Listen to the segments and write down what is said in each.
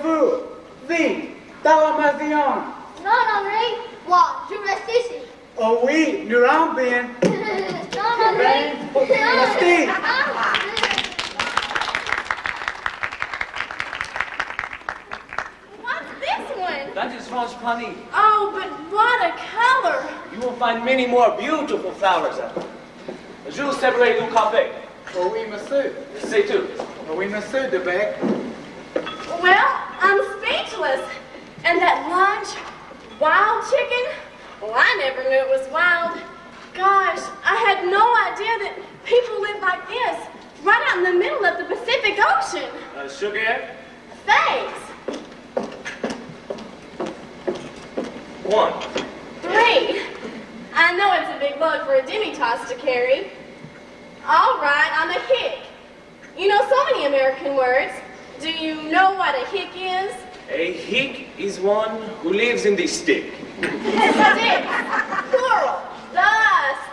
voulez-vous? Vite, Dalamazion. Non, Henri. Moi, je reste ici. Oh oui, nous allons bien. Non, Henri. Restez. What's this one? That is frangipani. Oh, but what a color. You will find many more beautiful flowers out there. Jules Separé du Café. Oh oui, monsieur. Say too. Oh oui, monsieur Debec. Well, I'm speechless. And that large, wild chicken? Well, I never knew it was wild. Gosh, I had no idea that people live like this, right out in the middle of the Pacific Ocean. Sugar? Thanks. 1. 3. I know it's a big load for a demi-tasse to carry. All right, I'm a hick. You know so many American words. Do you know what a hick is? A hick is one who lives in the stick. Stick. Plural. The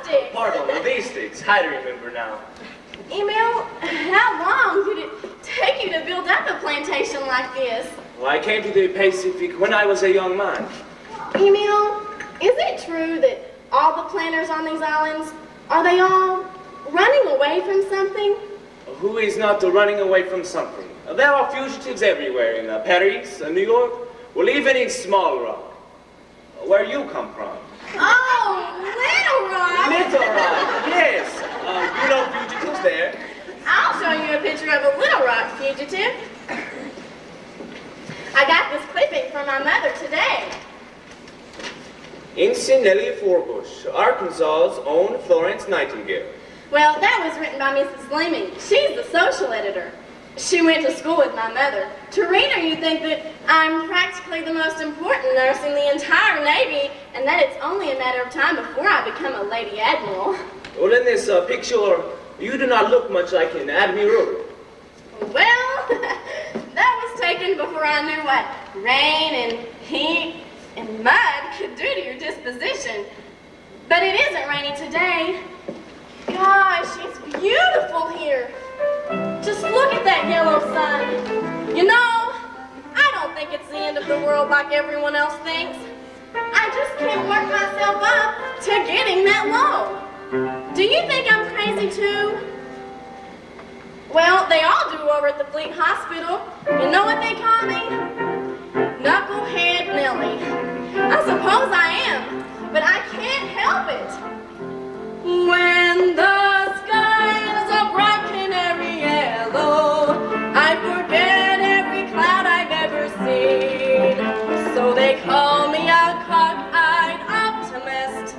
stick. Pardon, these sticks. I remember now. Emil, how long did it take you to build up a plantation like this? Well, I came to the Pacific when I was a young man. Emil, is it true that all the planters on these islands, are they all running away from something? Who is not running away from something? There are fugitives everywhere in Paris, New York, or even in Small Rock. Where you come from? Oh, Little Rock! Little Rock, yes. You know fugitives there. I'll show you a picture of a Little Rock fugitive. I got this clipping from my mother today. Ensign Nellie Forbush, Arkansas's own Florence Nightingale. Well, that was written by Mrs. Leeming. She's the social editor. She went to school with my mother. To read her, you'd think that I'm practically the most important nurse in the entire Navy, and that it's only a matter of time before I become a Lady Admiral. Well, in this picture, you do not look much like an admiral. Well, that was taken before I knew what rain and heat and mud could do to your disposition. But it isn't rainy today. Gosh, it's beautiful here. Just look at that yellow sun. You know, I don't think it's the end of the world like everyone else thinks. I just can't work myself up to getting that low. Do you think I'm crazy too? Well, they all do over at the Fleet Hospital. You know what they call me? Knucklehead Nellie. I suppose I am, but I can't help it. When the skies are bright canary yellow, I forget every cloud I've ever seen. So they call me a cock-eyed optimist,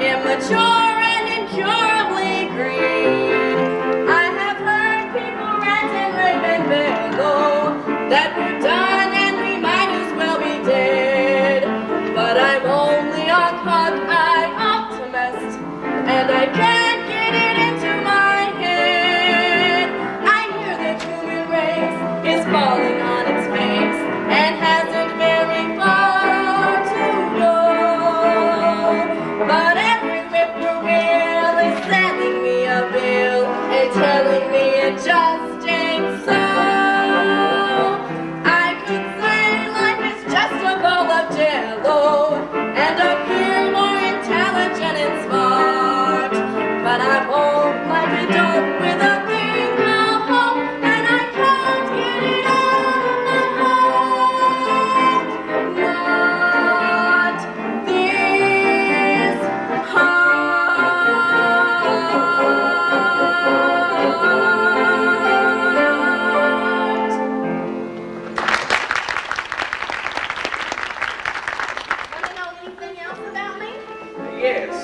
immature and incurably green. I have heard people rant and rave and bellow that we're done and we might as well be dead. But I'm only a cock-eyed optimist, and I can't get it into my head. I hear the human race is falling on its face and hasn't very far to go. But every whippoorwill is sending me a bill and telling me it just ain't so. I could say life is just a bowl of jello and appear more intelligent and smart. But I won't like a dope with a thing I'll hope, and I can't get it out of my heart. Not this heart. Want to know anything else about me? Yes,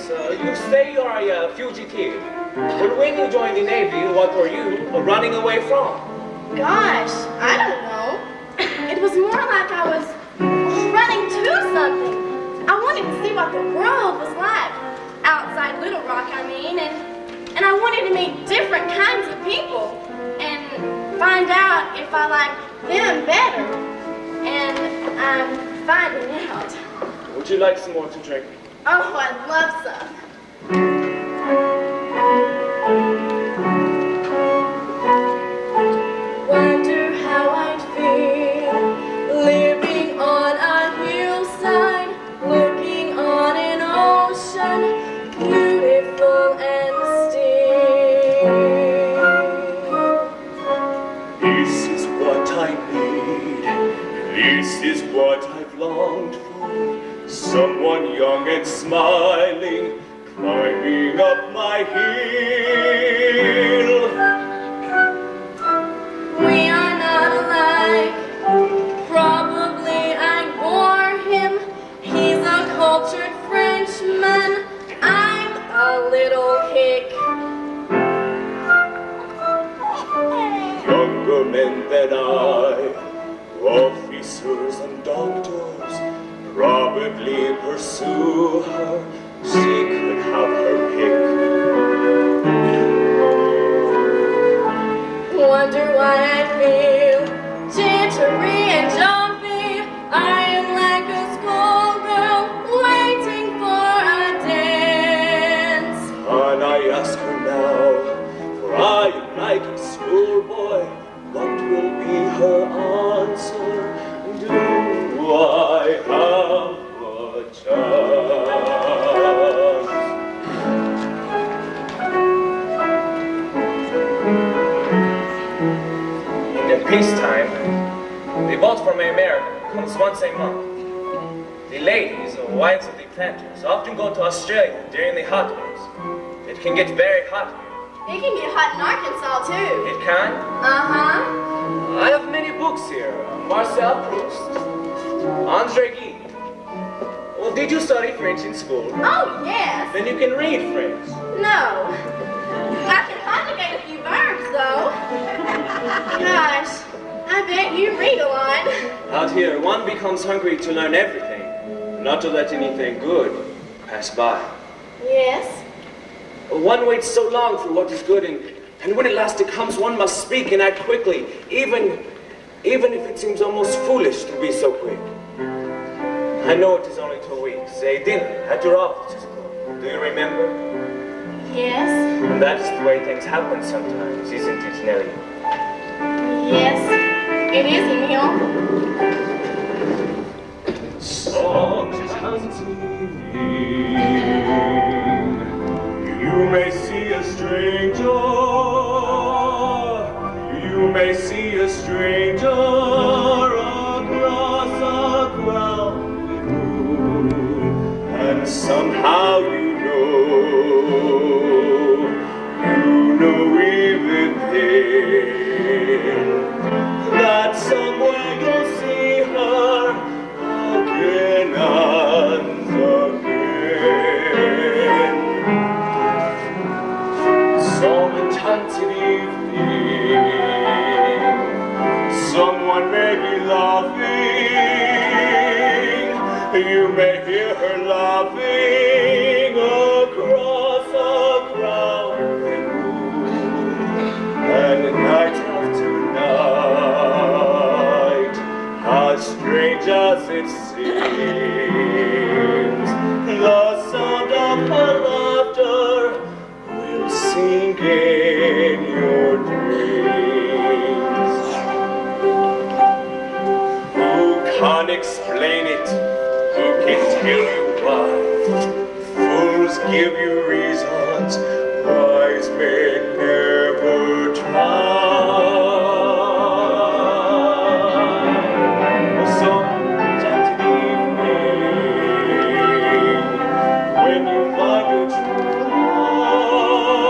you say you are a fugitive. But when you joined the Navy, what were you running away from? Gosh, I don't know. It was more like I was running to something. I wanted to see what the world was like. Outside Little Rock, I mean, and I wanted to meet different kinds of people and find out if I liked them better. And I'm finding out. Would you like some more to drink? Oh, I'd love some. Wonder how I'd feel This is what I've longed for, someone young and smiling, climbing up my hill. We are not alike. Probably I bore him. He's a cultured Frenchman. I'm a little hick. Younger men than I, officers and doctors, probably pursue her. She could have her pick. Wonder why I feel jittery and jumpy. I am like a schoolgirl waiting for a dance. And I ask her now, for I am like a schoolboy, what will be her answer? Do I have a chance? In peacetime, the boat from America comes once a month. The ladies, or wives of the planters, often go to Australia during the hot months. It can get very hot here. It can get hot in Arkansas too. It can? Uh-huh. I have many books here. Marcel Proust, André Gide. Well, did you study French in school? Oh, yes. Then you can read French. No. I can conjugate a few verbs, though. Gosh, I bet you read a lot. Out here, one becomes hungry to learn everything, not to let anything good pass by. Yes. One waits so long for what is good, and when at last it comes, one must speak and act quickly, even if it seems almost foolish to be so quick. I know it is only 2 weeks, a dinner at your office. Do you remember? Yes. And that is the way things happen sometimes, isn't it, Nellie? Yes. It is, Emil. Sometimes you may see a stranger. You may see a stranger across a crowded room, and somehow you know even then that somewhere you'll see her again and again. Some enchanted evening, someone may be laughing. You may hear her laughing across a crowded room. And night after night, as strange as it seems, the sound of her laughter will sing in your dreams. Who can explain it? Who can tell you why? Fools give you reasons, wise men never try. Some enchanted evening, when you find your true love,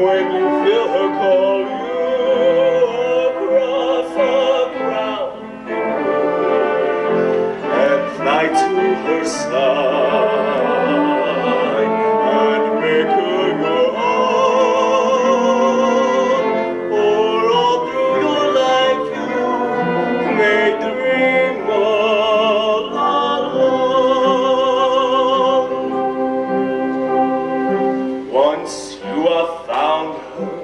when you feel her call you across a crowded room, and fly to her side and make her your own. For all through your life you may dream all alone. Once you have found her,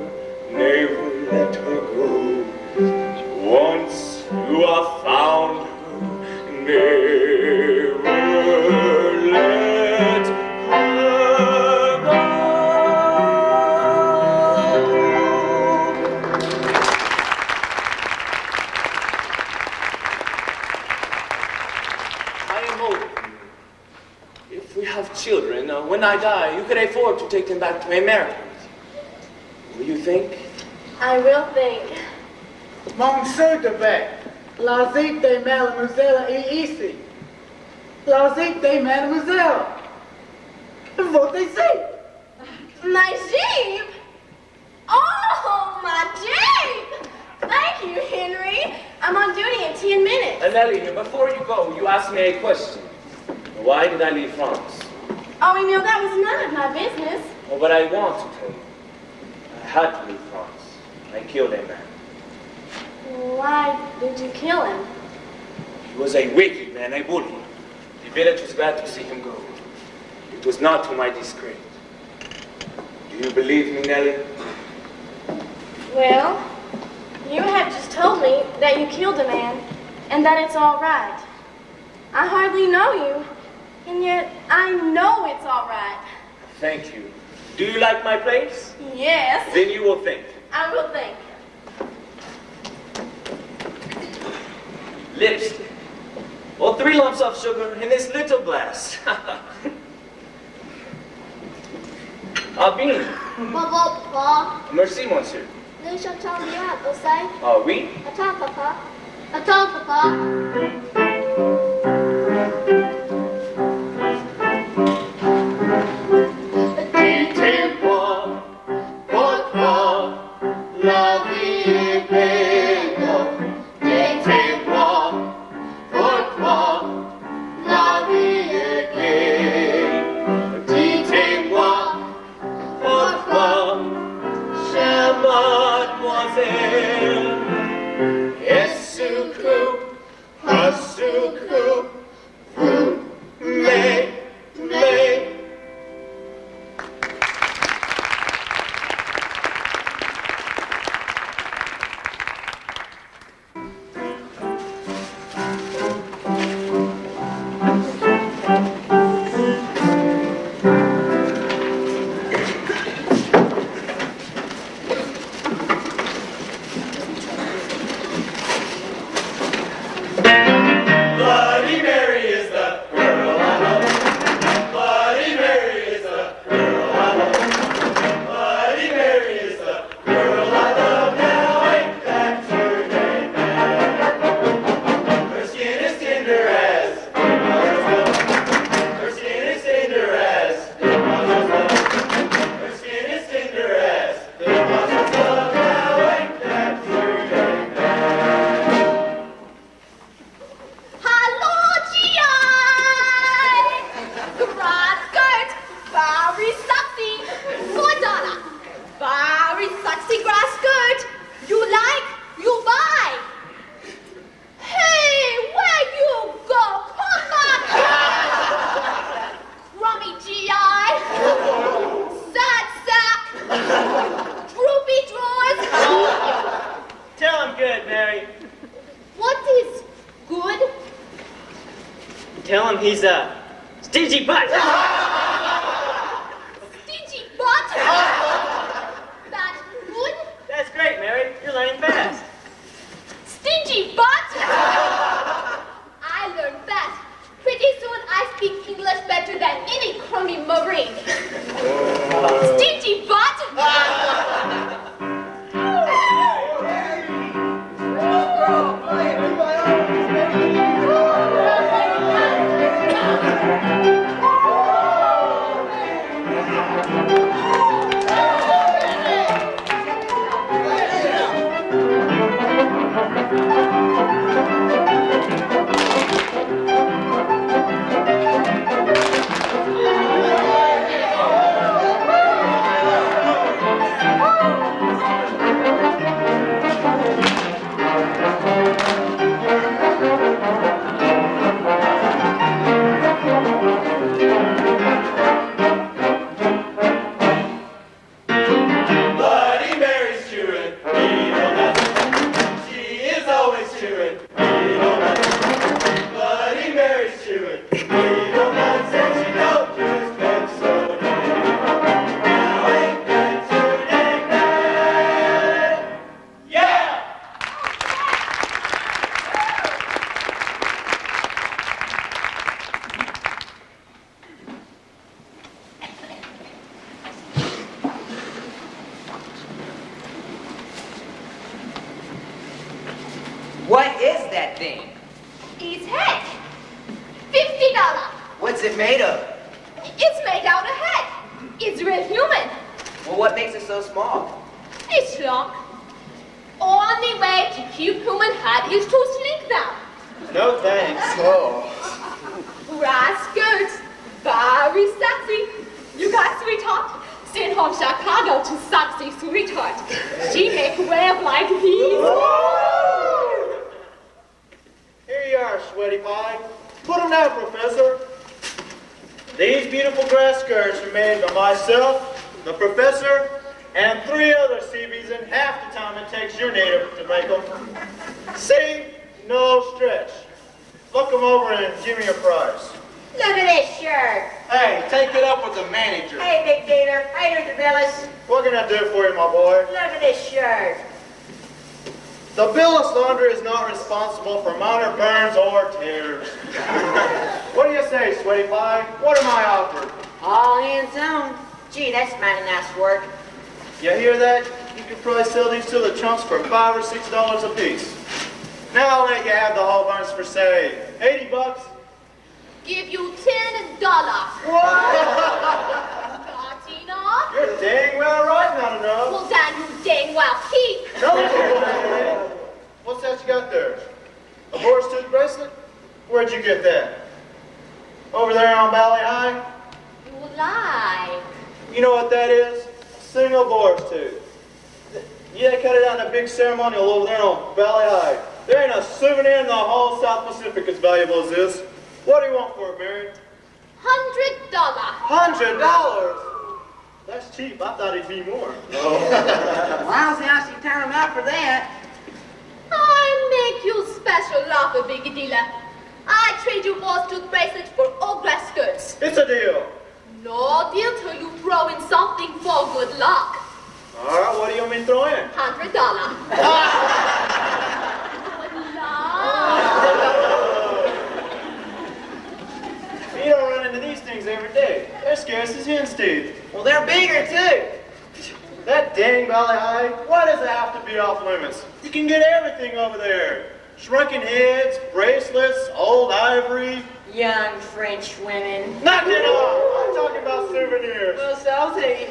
never let her go. Once you have found her, never let her go. I am old. If we have children, when I die, you could afford to take them back to America. Will you think? I will think. Monsieur de Beck, Lazite, mademoiselle, et ici. Lazite, mademoiselle. What they say? My Jeep? Oh, my Jeep! Thank you, Henry. I'm on duty in 10 minutes. Nellie, before you go, you asked me a question. Why did I leave France? Oh, Emil, that was none of my business. Oh, but I want to tell you. I had to leave France. I killed a man. Why did you kill him? He was a wicked man, a bully. The village was glad to see him go. It was not to my disgrace. Do you believe me, Nellie? Well, you have just told me that you killed a man and that it's all right. I hardly know you, and yet I know it's all right. Thank you. Do you like my place? Yes, Then you will think. I will think. Lipstick. Or 3 lumps of sugar in this little glass. Bien. Bravo, papa. Merci, monsieur. Nous chantons bien, vous savez. Ah oui? Attends, papa. Attends, papa. Dites-moi pourquoi la vie est belle. Dites-moi pourquoi la vie est gaie. Dites-moi pourquoi, chère mademoiselle, est-ce que, parce que vous m'aimez? Bloody Mary is the girl I love. Bloody Mary is the girl I love. Bloody Mary is the girl I love. Now ain't that today, man? Her skin is tender as mother's love. Her skin is tender as mother's love. Her skin is tender as mother's love. Now ain't that today, man? Hallo, GI! Grass skirt, very sexy. $4. Very sexy grass skirt. You like, you buy. Hey, where you go? Come back here. Crummy GI. Sad sack. Droopy drawers. Tell him good, Mary. What is good? Tell him he's a stingy butt. Stingy butt? That's good? That's great, Mary. You're learning fast. Stingy butt? I learned fast. Pretty soon I speak English better than any crummy marine. Stingy butt? that thing? His head. $50. What's it made of? It's made out of head. It's real human. Well, what makes it so small? It's long. Only way to keep human head is to shrink them. No thanks. Oh. Grass skirts. Very sexy. You got sweetheart? Send home Chicago to sexy sweetheart. She make web like these. Here you are, Sweaty Pie. Put them down, Professor. These beautiful grass skirts are made by myself, the professor, and 3 other CBs in half the time it takes your native to make them. See? No stretch. Look them over and give me a price. Look at this shirt. Hey, take it up with the manager. Hey, big dealer. Hey, Mr. Billis. What can I do for you, my boy? Look at this shirt. The Billis Laundry is not responsible for minor burns or tears. What do you say, Sweaty Pie? What am I offered? All hands on. Gee, that's mighty nice work. You hear that? You could probably sell these to the chunks for $5 or $6 a piece. Now I'll let you have the whole bunch for, say, $80. Give you $10. Not enough? You're dang well right, not enough. Well, then you dang well keep. No. What's that you got there? A boar's tooth bracelet? Where'd you get that? Over there on Valley High? You lie. You know what that is? Single boar's tooth. Yeah, they cut it out in a big ceremonial over there on Valley High. There ain't a souvenir in the whole South Pacific as valuable as this. What do you want for it, Mary? $100. $100? That's cheap. I thought it'd be more. Well, I don't see how she turned him out for that. I make you special offer, big dealer. I trade you both tooth bracelets for old grass skirts. It's a deal. No deal till you throw in something for good luck. All right, what do you want me to throw in? $100. Good luck. You don't run into these things every day. They're scarce as hen's teeth. Well, they're bigger, too. That dang Valley High, why does it have to be off limits? You can get everything over there. Shrunken heads, bracelets, old ivory. Young French women. Knock it off! I'm talking about souvenirs. Well, so's he.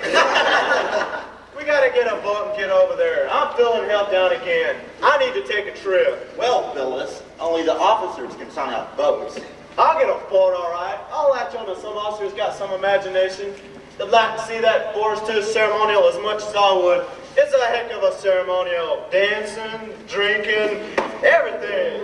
We gotta get a boat and get over there. I'm feeling held down again. I need to take a trip. Well, Phyllis, only the officers can sign out boats. I'll get a boat, all right. I'll latch on to some officer's got some imagination. They'd like to see that boar's tooth ceremonial as much as I would. It's a heck of a ceremonial. Dancing, drinking, everything.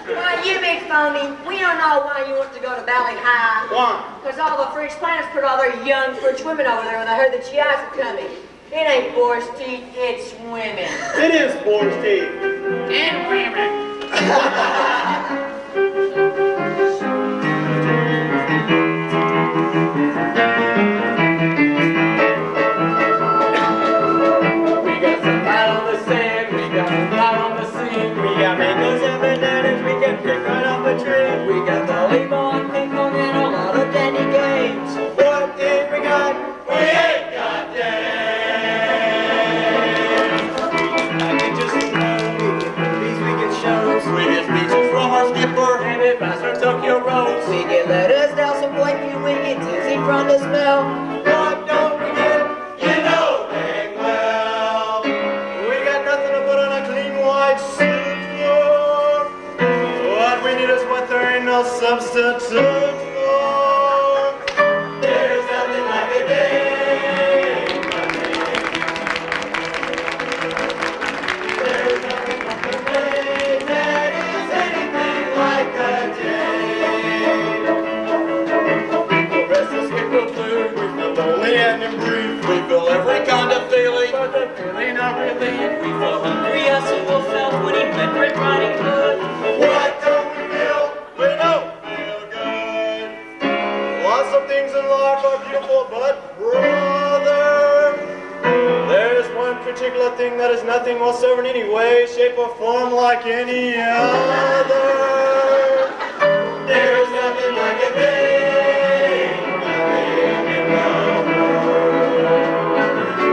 Why, you big phony. We don't know why you want to go to Valley High. Why? Because all the French planners put all their young French women over there when they heard the GIs were coming. It ain't boar's teeth, it's women. It is boar's teeth. And women. We got some light on the sand, we got some light on the sea. We got mangoes and bananas, we can pick right off the tree. We got the lemon, ping pong, and a lot of dandy games. What did we got? We ain't got days. I can just know, we get movies, we get shows. We get speeches from our skipper, and advice from Tokyo Rose. We get letters down some blanket, we get dizzy from the smell. What don't we get? You know dang well. We got nothing to put on a clean white suit for. What we need is what there ain't no substitute for. There's nothing like a day. There's nothing like a day that is anything like a day. The restless we feel blue, we feel lonely and brief. We feel every kind of feeling, but the feeling of relief. We feel hungry as a wolf felt when he met Red Riding Hood. What don't we feel? We don't feel good. Lots of things in life are beautiful, but brother, there's one particular thing that is nothing whatsoever in any way, shape, or form like any other. There's nothing like a day.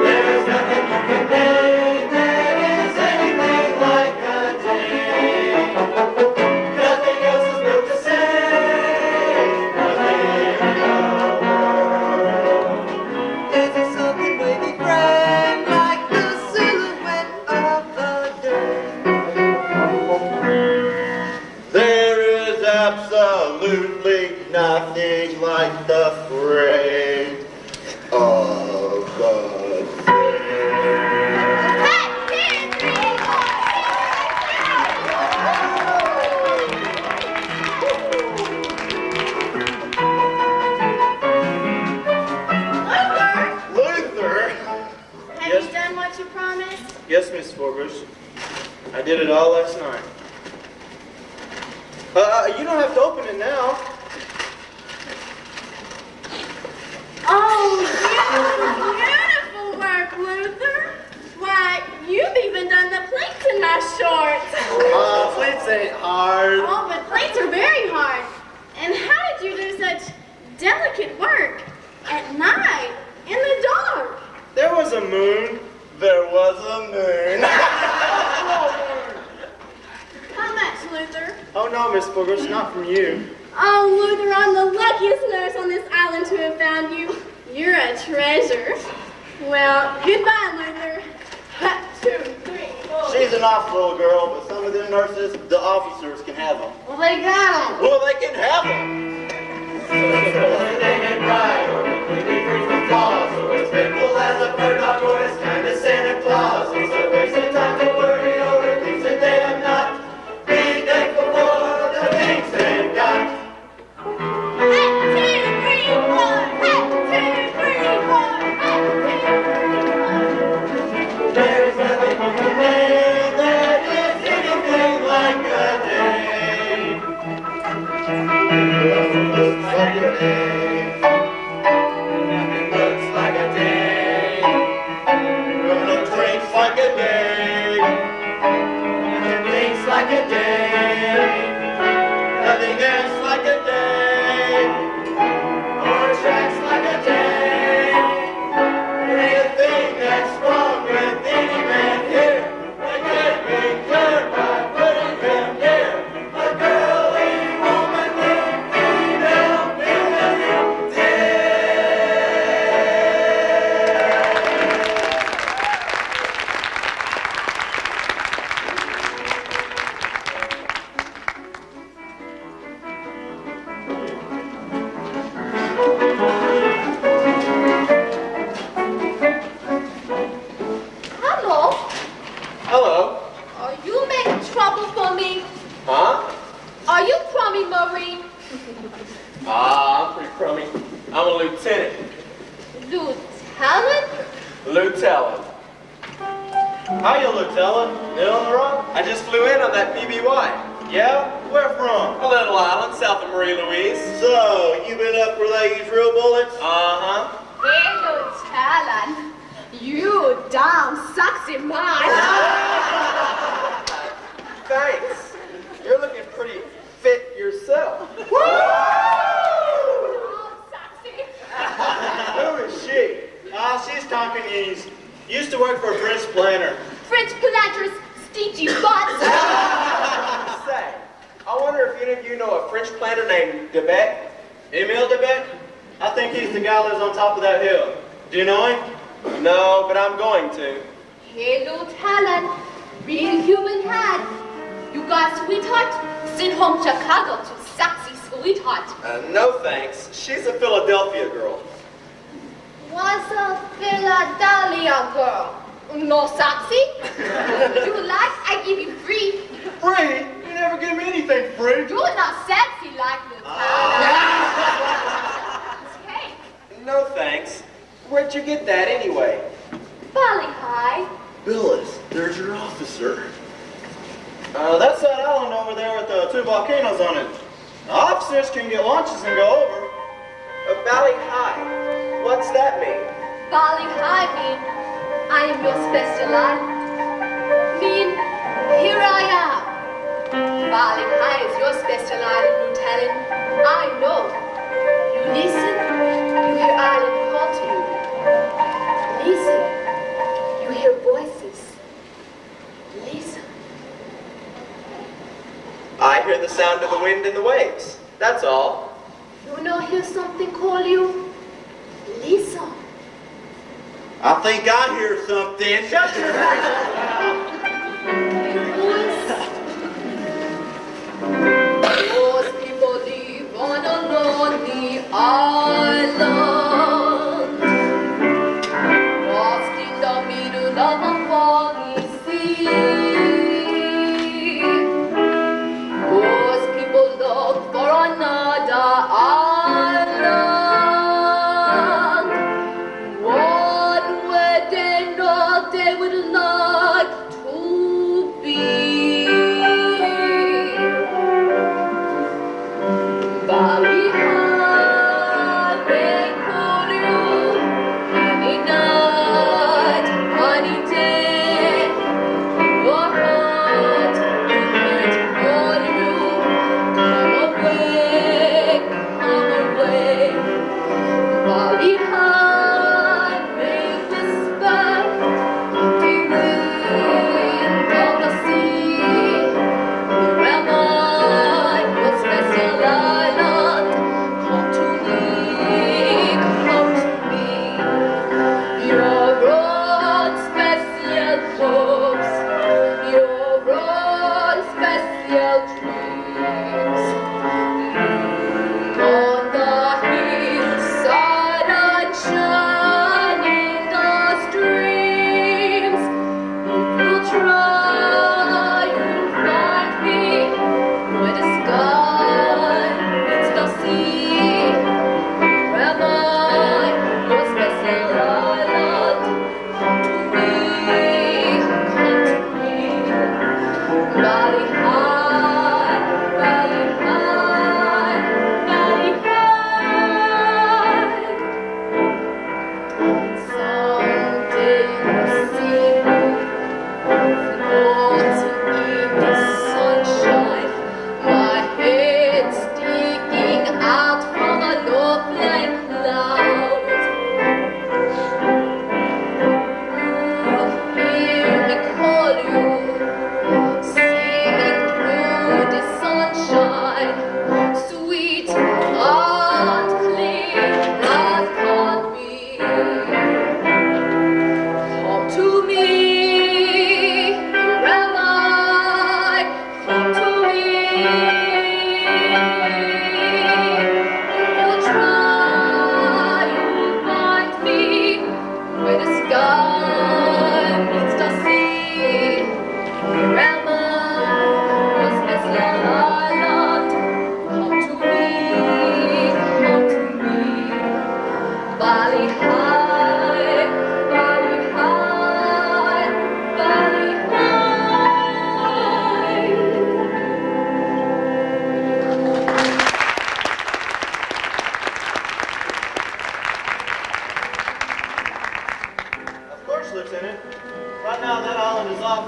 There's nothing like a day that is anything like a day. not afraid of the Luther! Have Yes. you done what you promised? Yes, Miss Forbush. I did it all last night. You don't have to open it now. Oh, beautiful work, Luther. Why, you've even done the pleats in my shorts. Pleats ain't hard. Oh, but pleats are very hard. And how did you do such delicate work at night, in the dark? There was a moon. There was a moon. How much, Luther? Oh no, Miss Forbush, not from you. Oh, Luther, I'm the luckiest nurse on this island to have found you. You're a treasure. Well, goodbye, Luther. 1, 2, 3, 4. She's an off little girl, but some of them nurses, the officers can have them. Well, they got 'em. Well, they can have them. Santa Claus, it's a waste of time to worry over things that they have not. Be thankful for the things they've got. 1, 2, 3, 4. 1, 2, 3, 4. There is nothing on the day that is anything like a day. It looks like a day. It looks like a day. Gonna drink like a day. Nothing thinks like a day. Nothing else like a day. Or tracks like a day. There ain't a thing that's wrong with any man here. They can't be cured by putting them near. A girly woman named female millionaire. Hello. Hello. Are you making trouble for me? Huh? Are you crummy, Maureen? I'm pretty crummy. I'm a lieutenant. Lieutenant? Lieutenant. How you look, Ella? Ill on the rock? I just flew in on that PBY. Yeah? Where from? A little island south of Marie Louise. So, you been up where they use real bullets? Uh-huh. Hey, Lieutenant. You damn sexy man. Thanks. You're looking pretty fit yourself. Oh, sexy. Who is she? She's Tonkinese. Used to work for a French planter. French planters, steechy butts. Say, I wonder if any of you know a French planter named Debec? Emile Debec? I think he's the guy who lives on top of that hill. Do you know him? No, but I'm going to. Hey, Lieutenant. Real human head. You got sweetheart? Send home Chicago to sexy sweetheart. No thanks. She's a Philadelphia girl. What's a Philadelphia girl? No sexy? You like? I give you free. Free? You never give me anything free. You're not sexy like Lieutenant. Hey, No thanks. Where'd you get that anyway? Valley High. Billis, there's your officer. That's that island over there with the 2 volcanoes on it. The officers can get lunches and go over. Valley High. What's that mean? Valley High mean I am your special line. Mean here I am. Valley High is your special island, Lieutenant. I know. You listen, you hear island call to you. Listen, you hear voices. Listen. I hear the sound of the wind and the waves. That's all. You know hear something call you? Listen. I think I hear something. Shut your Most people live on a lonely island.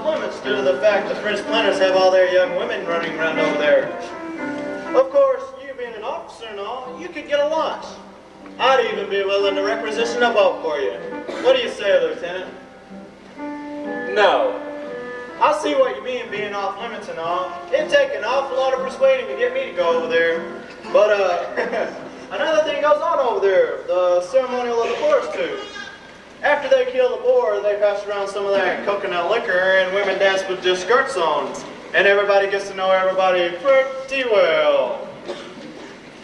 off limits due to the fact the French planters have all their young women running around over there. Of course, you being an officer and all, you could get a lunch. I'd even be willing to requisition a boat for you. What do you say, Lieutenant? No. I see what you mean being off limits and all. It'd take an awful lot of persuading to get me to go over there. But, another thing goes on over there, the ceremonial of the Boers too. After they kill the boar, they pass around some of that coconut liquor and women dance with just skirts on. And everybody gets to know everybody pretty well.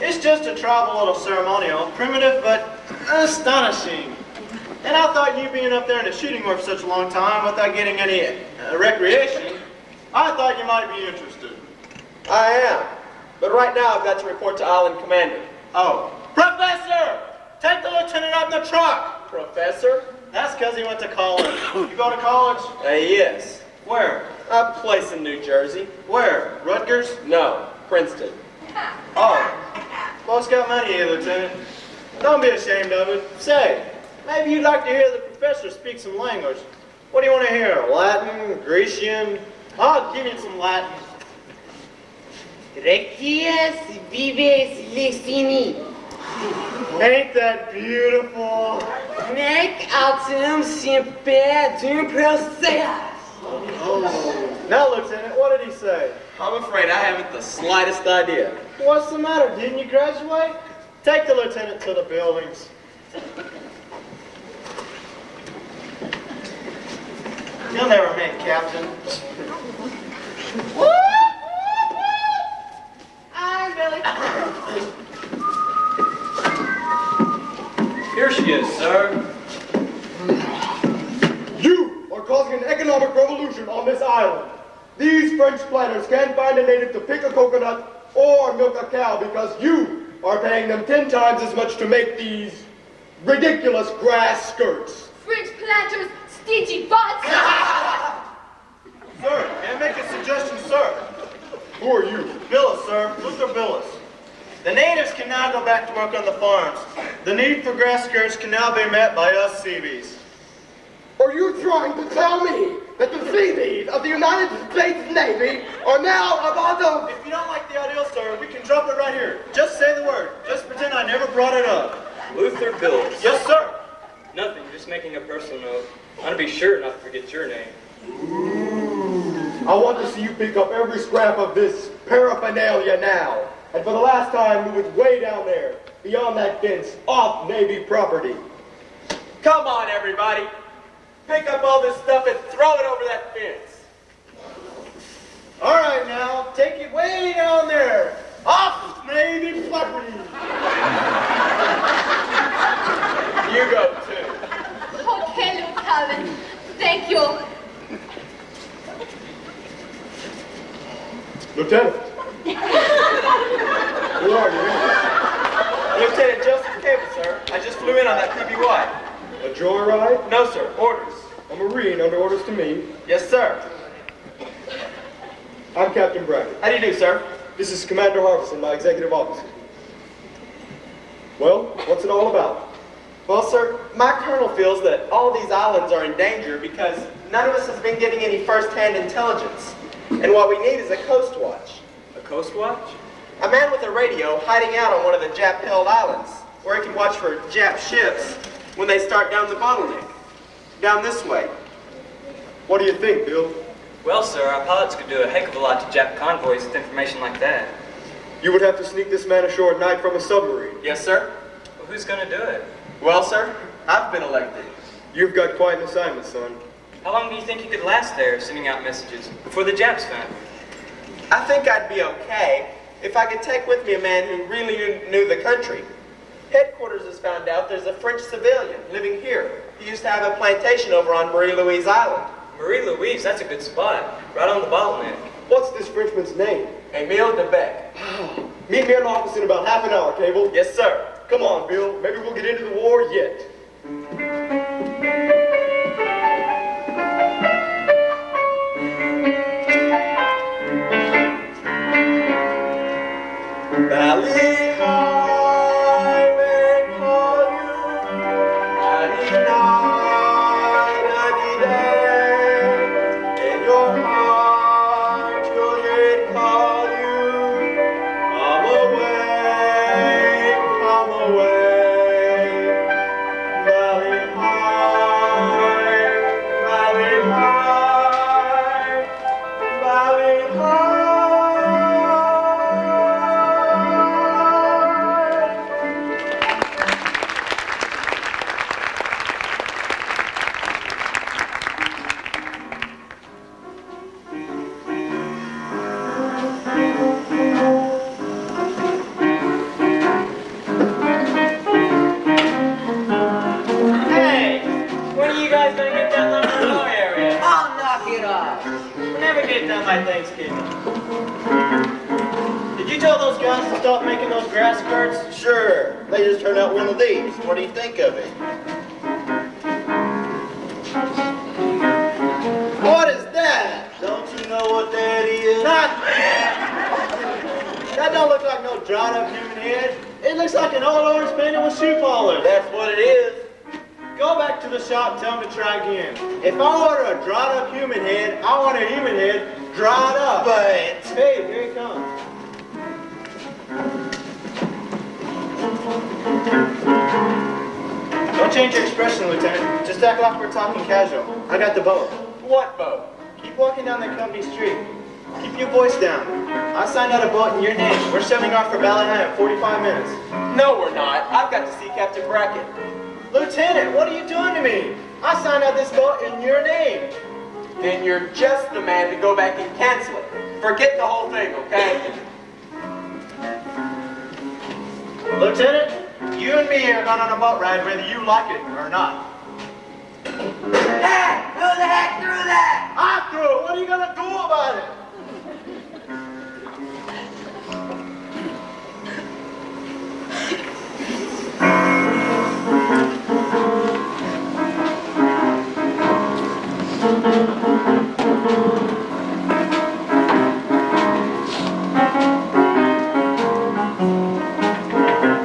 It's just a tribal little ceremonial, primitive but astonishing. And I thought you being up there in the shooting war for such a long time without getting any recreation, I thought you might be interested. I am. But right now I've got to report to Island Commander. Oh. Professor! Take the lieutenant up in the truck! Professor? That's because he went to college. You go to college? Yes. Where? A place in New Jersey. Where? Rutgers? No, Princeton. Oh. Boss got money here, Lieutenant. Don't be ashamed of it. Say, maybe you'd like to hear the professor speak some language. What do you want to hear? Latin? Grecian? I'll give you some Latin. Requies vives licini. Ain't that beautiful? Nec autem semper dum proceas. Now, Lieutenant, what did he say? I'm afraid I haven't the slightest idea. What's the matter? Didn't you graduate? Take the lieutenant to the buildings. You'll never make captain. I'm Billy. Here she is, sir. You are causing an economic revolution on this island. These French planters can't find a native to pick a coconut or milk a cow because you are paying them 10 times as much to make these ridiculous grass skirts. French planters, stingy butts. Sir, may I make a suggestion, sir? Who are you? Billis, sir. Luther Billis. The natives can now go back to work on the farms. The need for grass skirts can now be met by us Seabees. Are you trying to tell me that the Seabees of the United States Navy are now above those? If you don't like the ideal, sir, we can drop it right here. Just say the word. Just pretend I never brought it up. Luther Bills. Yes, sir. Nothing, just making a personal note. I want to be sure not to forget your name. I want to see you pick up every scrap of this paraphernalia now. And for the last time, move it way down there, beyond that fence, off Navy property. Come on, everybody. Pick up all this stuff and throw it over that fence. All right, now, take it way down there. Off Navy property. You go, too. Okay, Lieutenant. Thank you. Lieutenant. Who are you? Lieutenant Joseph Cable, sir. I just flew in on that PBY. A joyride? No, sir. Orders. A Marine under orders to me. Yes, sir. I'm Captain Brackett. How do you do, sir? This is Commander Harbison, my executive officer. Well, what's it all about? Well, sir, my colonel feels that all these islands are in danger because none of us has been getting any first-hand intelligence. And what we need is a coast watch. A coast watch? A man with a radio hiding out on one of the Jap-held islands, where he can watch for Jap ships when they start down the bottleneck. Down this way. What do you think, Bill? Well, sir, our pilots could do a heck of a lot to Jap convoys with information like that. You would have to sneak this man ashore at night from a submarine. Yes, sir. Well, who's going to do it? Well, sir, I've been elected. You've got quite an assignment, son. How long do you think you could last there, sending out messages, before the Japs found you? I think I'd be okay if I could take with me a man who really knew the country. Headquarters has found out there's a French civilian living here. He used to have a plantation over on Marie-Louise Island. Marie-Louise, that's a good spot. Right on the bottleneck. What's this Frenchman's name? Emile Debec. Meet me in the office in about half an hour, Cable. Yes, sir. Come on, Bill. Maybe we'll get into the war yet. Valley High may call you, and day, in your getting on my Thanksgiving. Did you tell those guys to stop making those grass skirts? Sure. They just turned out one of these. What do you think of it? What is that? Don't you know what that is? That don't look like no dried up human head. It looks like an old orange painted with shoe polish. That's what it is. Go back to the shop and tell them to try again. If I order a dried up human head, I want a human head dried up. But Hey, here he comes. Don't change your expression, Lieutenant. Just act like we're talking casual. I got the boat. what boat? Keep walking down the company street. Keep your voice down. I signed out a boat in your name. We're shoving off for Valley High in 45 minutes. No, we're not. I've got to see Captain Brackett. Lieutenant, what are you doing to me? I signed out this boat in your name. Then you're just the man to go back and cancel it. Forget the whole thing, okay? Lieutenant, you and me are going on a boat ride whether you like it or not. Hey, who the heck threw that? I threw it. What are you going to do about it?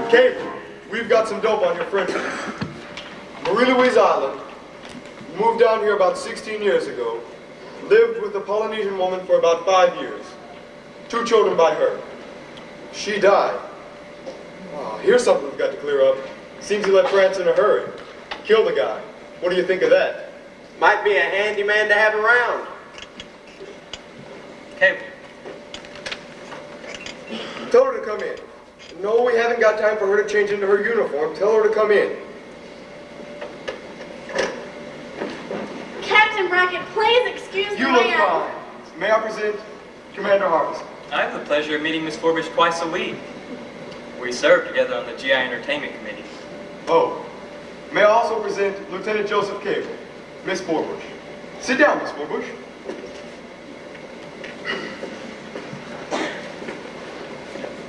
Cable, we've got some dope on your Frenchman. Marie Louise Island. Moved down here about 16 years ago. Lived with a Polynesian woman for about 5 years. 2 children by her. She died. Oh, here's something we've got to clear up. Seems he left France in a hurry. Killed the guy. What do you think of that? Might be a handy man to have around. Cable. Tell her to come in. No, we haven't got time for her to change into her uniform. Tell her to come in. Captain Brackett, please excuse me. You look fine. May I present Commander Harbison? I have the pleasure of meeting Miss Forbush twice a week. We serve together on the GI Entertainment Committee. Oh, may I also present Lieutenant Joseph Cable, Miss Forbush. Sit down, Miss Forbush.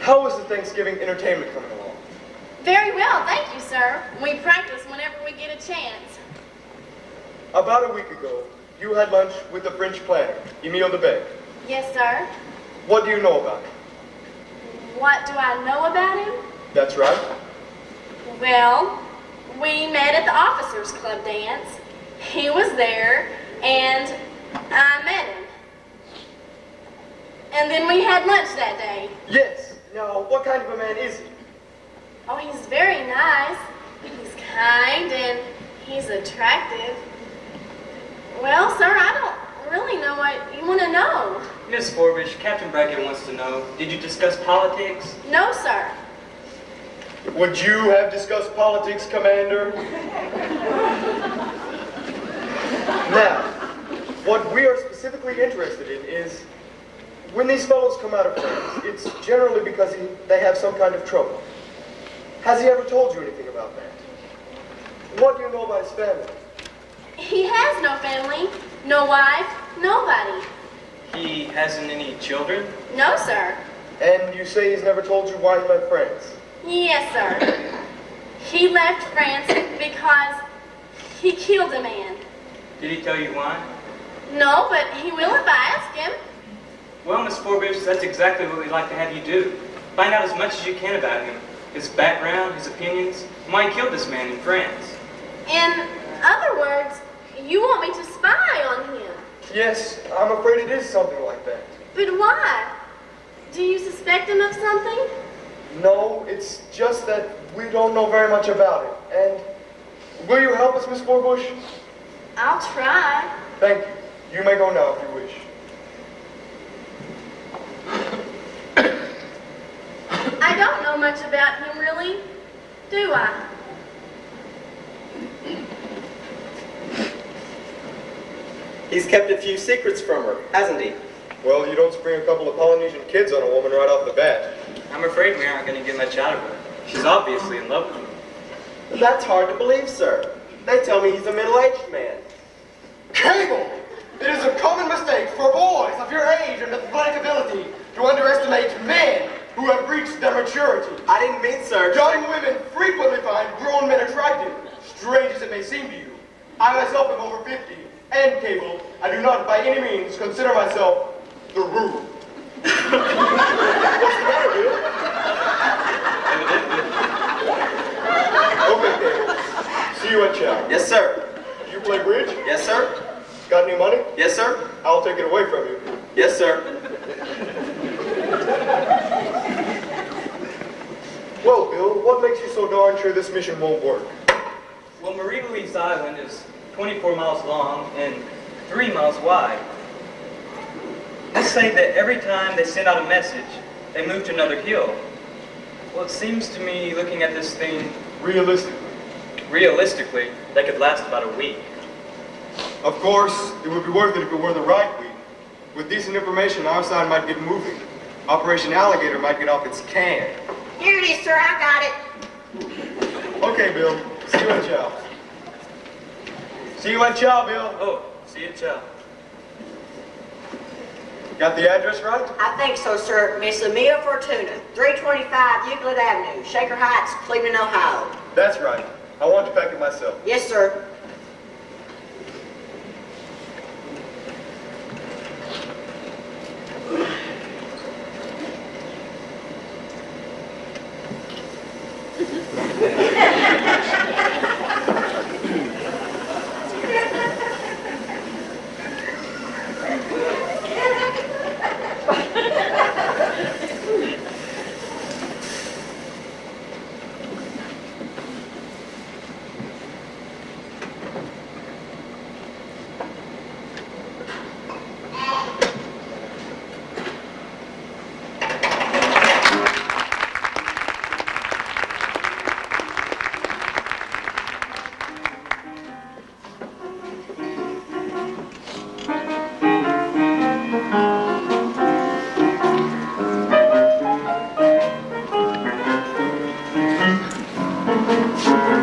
How is the Thanksgiving entertainment coming along? Very well, thank you, sir. We practice whenever we get a chance. About a week ago, you had lunch with the French planner, Emile Debay. Yes, sir. What do you know about him? What do I know about him? That's right. Well, we met at the Officers Club dance. He was there, and I met him. And then we had lunch that day. Yes. Now, what kind of a man is he? Oh, he's very nice. He's kind, and he's attractive. Well, sir, I don't really know what you want to know. Miss Forbush, Captain Brackett wants to know, did you discuss politics? No, sir. Would you have discussed politics, Commander? Now, what we are specifically interested in is when these fellows come out of France, it's generally because they have some kind of trouble. Has he ever told you anything about that? What do you know about his family? He has no family, no wife, nobody. He hasn't any children? No, sir. And you say he's never told you why he left France? Yes, sir. He left France because he killed a man. Did he tell you why? No, but he will if I ask him. Well, Miss Forbush, that's exactly what we'd like to have you do. Find out as much as you can about him. His background, his opinions, and why he killed this man in France. In other words, you want me to spy on him. Yes, I'm afraid it is something like that. But why? Do you suspect him of something? No, it's just that we don't know very much about it. And will you help us, Miss Forbush? I'll try. Thank you. You may go now if you wish. I don't know much about him, really, do I? He's kept a few secrets from her, hasn't he? Well, you don't spring a couple of Polynesian kids on a woman right off the bat. I'm afraid we aren't going to get much out of her. She's obviously in love with him. That's hard to believe, sir. They tell me he's a middle-aged man. Cable! It is a common mistake for boys of your age and athletic ability to underestimate men who have reached their maturity. I didn't mean, sir. Young women frequently find grown men attractive, strange as it may seem to you. I myself am over 50 and cable. I do not by any means consider myself the rule. What's the matter, Bill? Okay, cable. See you at chow. Yes, sir. You play bridge? Yes, sir. Got any money? Yes, sir. I'll take it away from you. Yes, sir. Well, Bill, what makes you so darn sure this mission won't work? Well, Marie Louise Island is 24 miles long and 3 miles wide. Let's say that every time they send out a message, they move to another hill. Well, it seems to me, looking at this thing realistically, they could last about a week. Of course, it would be worth it if it were the right week. With decent information, our side might get moving. Operation Alligator might get off its can. Here it is, sir. I got it. Okay, Bill. See you at chow. See you at chow, Bill. Oh, see you, Chow. Got the address right? I think so, sir. Miss Emil Fortuna, 325 Euclid Avenue, Shaker Heights, Cleveland, Ohio. That's right. I want to pack it myself. Yes, sir.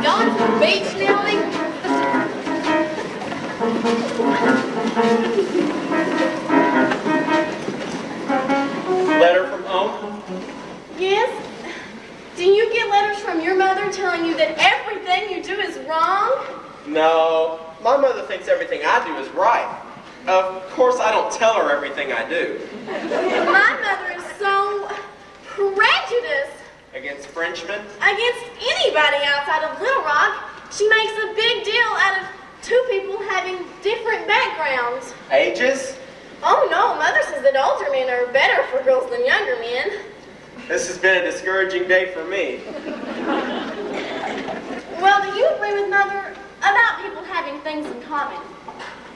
Going to the beach, Nellie? Letter from home? Yes? Do you get letters from your mother telling you that everything you do is wrong? No. My mother thinks everything I do is right. Of course, I don't tell her everything I do. My mother is so prejudiced Against Frenchmen? against anybody outside of Little Rock. She makes a big deal out of two people having different backgrounds. Ages? Oh no, Mother says that older men are better for girls than younger men. This has been a discouraging day for me. Well, do you agree with Mother about people having things in common?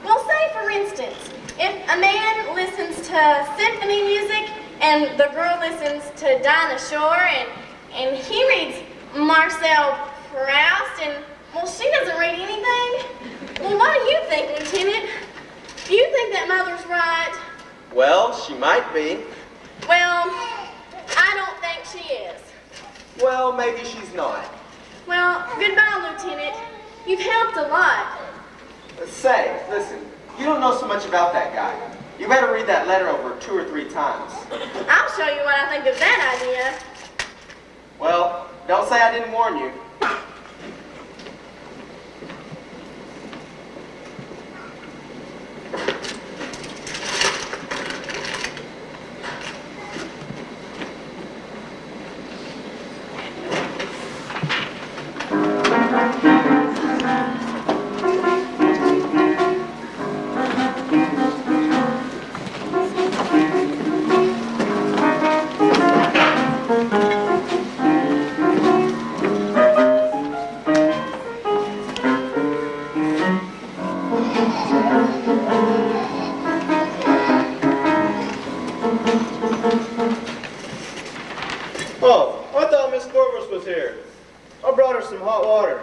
Well, say for instance, if a man listens to symphony music and the girl listens to Dinah Shore and he reads Marcel Proust and, well, she doesn't read anything. Well, what do you think, Lieutenant? Do you think that Mother's right? Well, she might be. Well, I don't think she is. Well, maybe she's not. Well, goodbye, Lieutenant. You've helped a lot. Say, listen, you don't know so much about that guy. You better read that letter over 2 or 3 times. I'll show you what I think of that idea. Well, don't say I didn't warn you. Oh, I thought Miss Corvus was here. I brought her some hot water.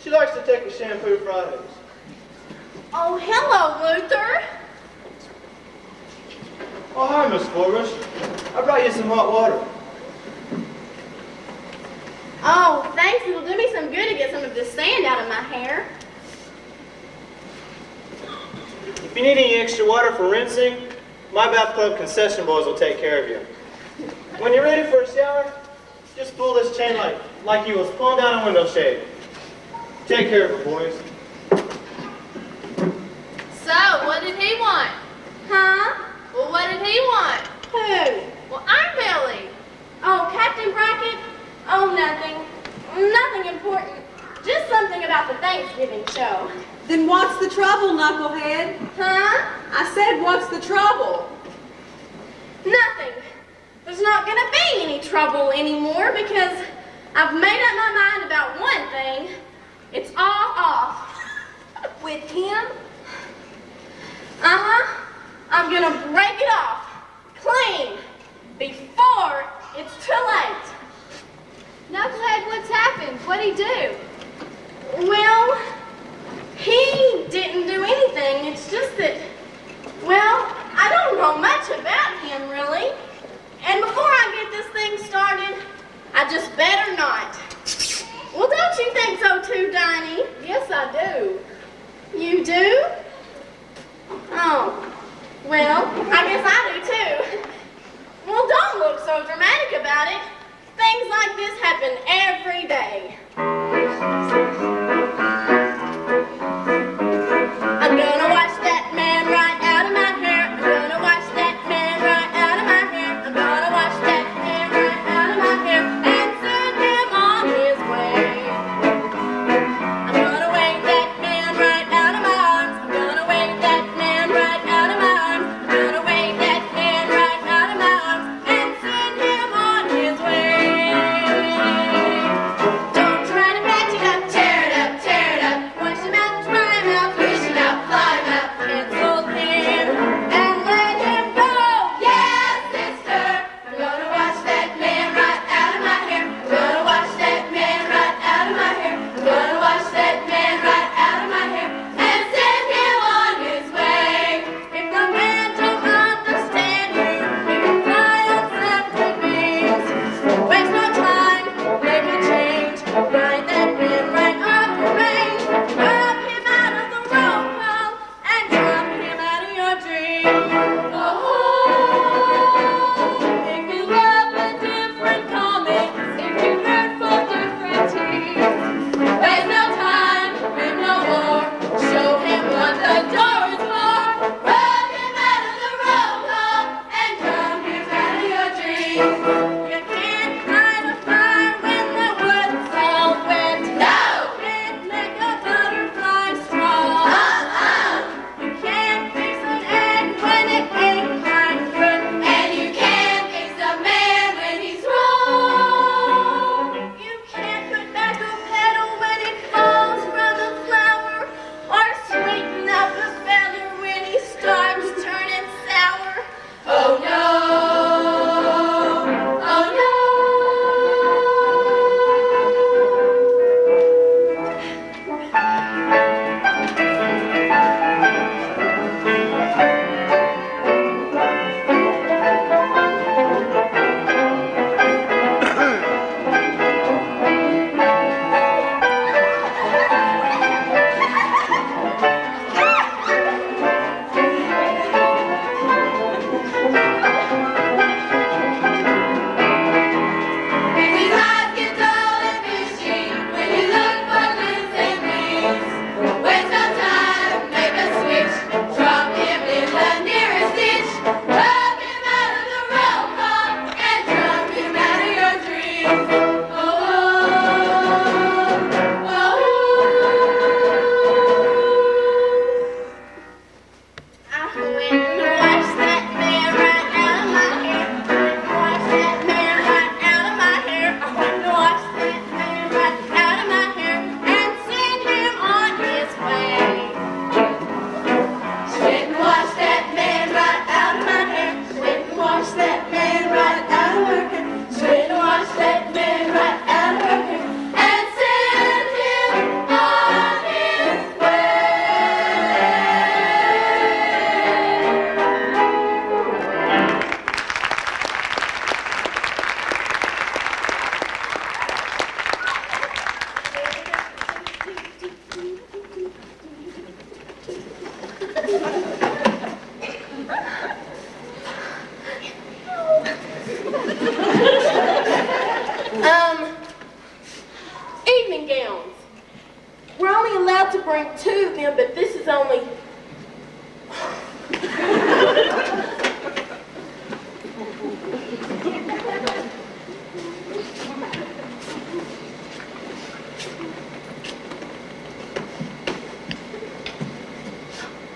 She likes to take a shampoo Fridays. Oh, hello, Luther. Oh, hi, Miss Corvus. I brought you some hot water. Oh, thanks. It'll do me some good to get some of this sand out of my hair. you need any extra water for rinsing, my bathtub concession boys will take care of you. When you're ready for a shower, just pull this chain like you was pulling down a window shade. Take care of it, boys. So, what did he want? Huh? Well, what did he want? Who? Well, I'm Billy. Oh, Captain Brackett? Oh, nothing. Nothing important. Just something about the Thanksgiving show. Then what's the trouble, knucklehead? Huh? I said, what's the trouble? Nothing. There's not gonna be any trouble anymore because I've made up my mind about one thing. It's all off. With him? Uh-huh. I'm gonna break it off. Clean. Before it's too late. Knucklehead, what's happened? What'd he do? Well, he didn't do anything. It's just that, well, I don't know much about him, really. And before I get this thing started, I just better not. Well, don't you think so too, Diney? Yes, I do. You do? Oh, well, I guess I do too. Well, don't look so dramatic about it. Things like this happen every day. I'm gonna wash that man right out of my hair. I'm gonna wash that man right out of my hair. I'm gonna wash that man right out of my hair and send him on his way. I'm gonna wave that man right out of my arms. I'm gonna wave that man right out of my arms. I'm gonna wave that man right out of my arms and send him on his way. Don't try to patch it up, tear it Evening gowns. We're only allowed to bring 2 of them, but this is only...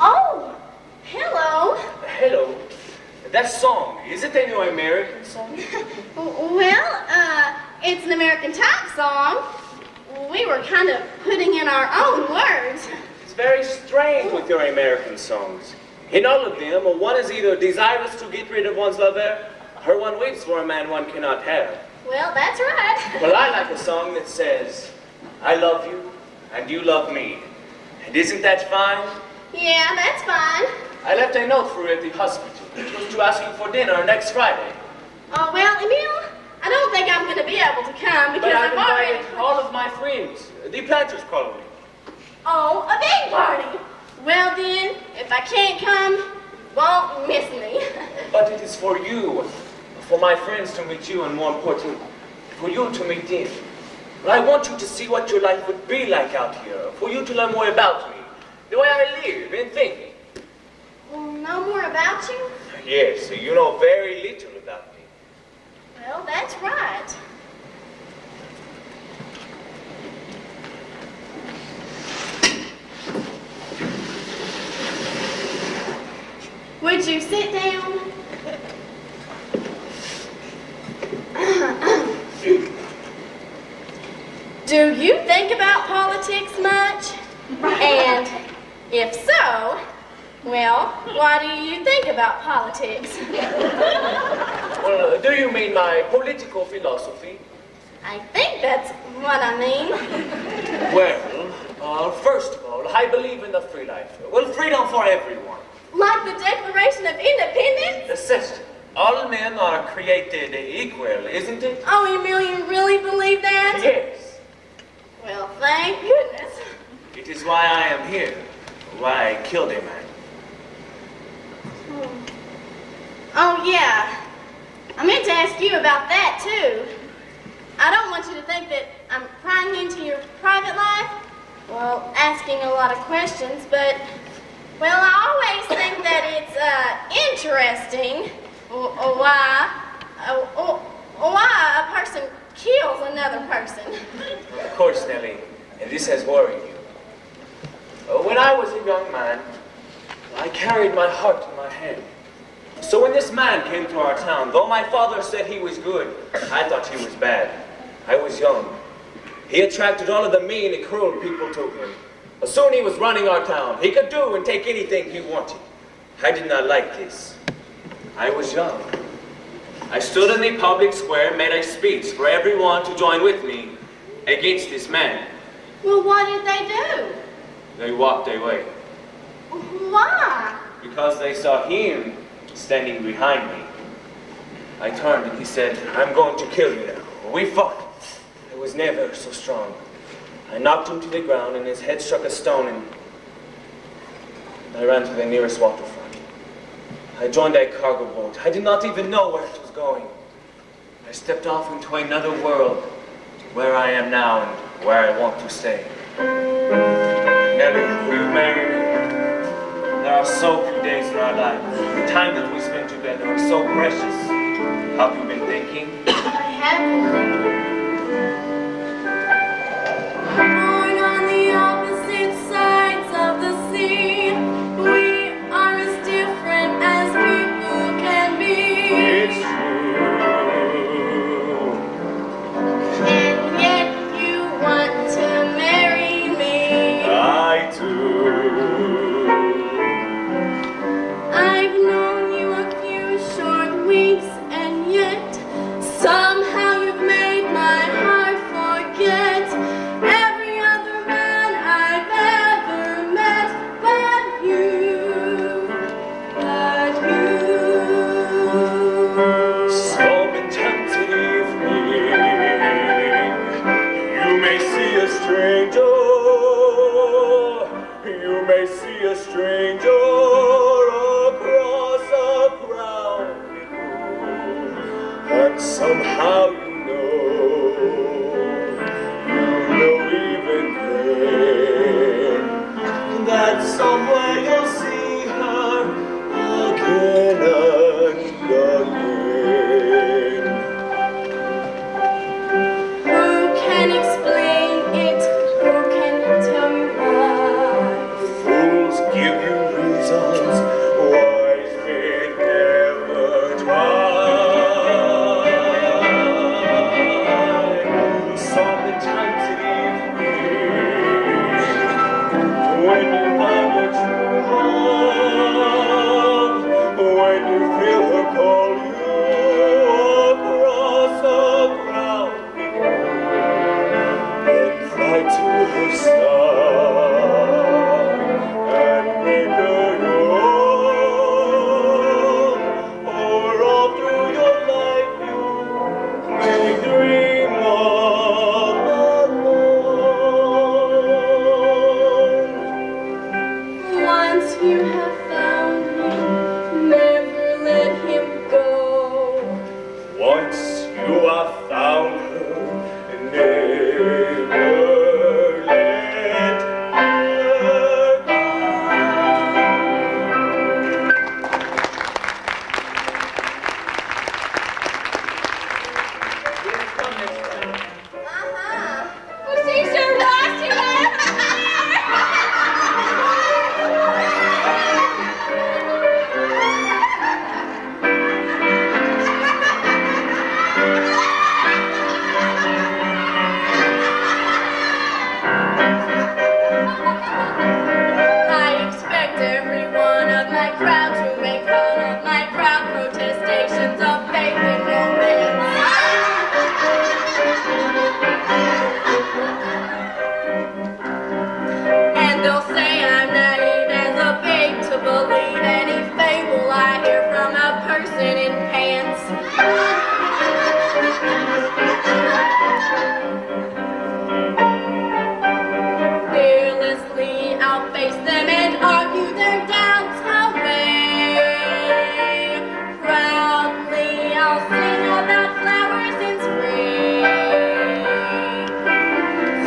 Oh, hello. Hello. That song, is it a new American song? Well, it's an American type song. We were kind of putting in our own words. It's very strange with your American songs. In all of them, one is either desirous to get rid of one's lover, or one waits for a man one cannot have. Well, that's right. Well, I like a song that says, I love you, and you love me. And isn't that fine? Yeah, that's fine. I left a note for you at the hospital. It was to ask you for dinner next Friday. Oh, well, Emil, I don't think I'm going to be able to come because But I've I've already... invited all of my friends, the planters colony. Oh, a big party. Well then, if I can't come, won't miss me. But it is for you, for my friends to meet you, and more important, for you to meet them. I want you to see what your life would be like out here, for you to learn more about me, the way I live and think. Know more about you? Yes, you know very little about me. Well, that's right. Would you sit down? Do you think about politics much? And if so, well, why do you think about politics? Well, do you mean my political philosophy? I think that's what I mean. Well, first of all, I believe in the free life. Well, freedom for everyone. Like the Declaration of Independence? The system. All men are created equal, isn't it? Oh, Emil, you really believe that? Yes. Well, thank goodness. It is why I am here. Why I killed a man. Oh, yeah. I meant to ask you about that, too. I don't want you to think that I'm prying into your private life. Well, asking a lot of questions, but, well, I always think that it's interesting why a person kills another person. Of course, Nellie, and this has worried you. When I was a young man, I carried my heart in my hand. So when this man came to our town, though my father said he was good, I thought he was bad. I was young. He attracted all of the mean and cruel people to him. Soon he was running our town. He could do and take anything he wanted. I did not like this. I was young. I stood in the public square, made a speech for everyone to join with me against this man. Well, what did they do? They walked away. Why? Because they saw him standing behind me. I turned and he said, I'm going to kill you now. We fought. I was never so strong. I knocked him to the ground and his head struck a stone and I ran to the nearest waterfront. I joined a cargo boat. I did not even know where it was going. I stepped off into another world where I am now and where I want to stay. Nellie, will you marry me? There are so few days in our lives. The time that we spend together are so precious. Have you been thinking? I have been thinking. Born on the opposite sides of the sea, we are as different as people can be. It's true. And yet you want to marry me. I do. I've known you a few short weeks, and yet somehow you've made my But somehow you know even then, that somewhere you'll see her again and again. Who can explain it? Who can tell me why? Fools give you reasons, wise men never try. So many times it is when you find your true love, when you feel her call you across the ground, then fly to her side and make her your own. Or all through your life you may dream all alone. Once you have found him, never let him go. Once you have found her, never let her go. Well, she's your washing I expect every one of my crowd to make fun of my proud protestations of faith and romance. And they'll say I'm naive as a babe to believe any fable I hear from a person in pants. Fearlessly I'll face them and argue their doubts away. Proudly I'll sing about flowers in spring.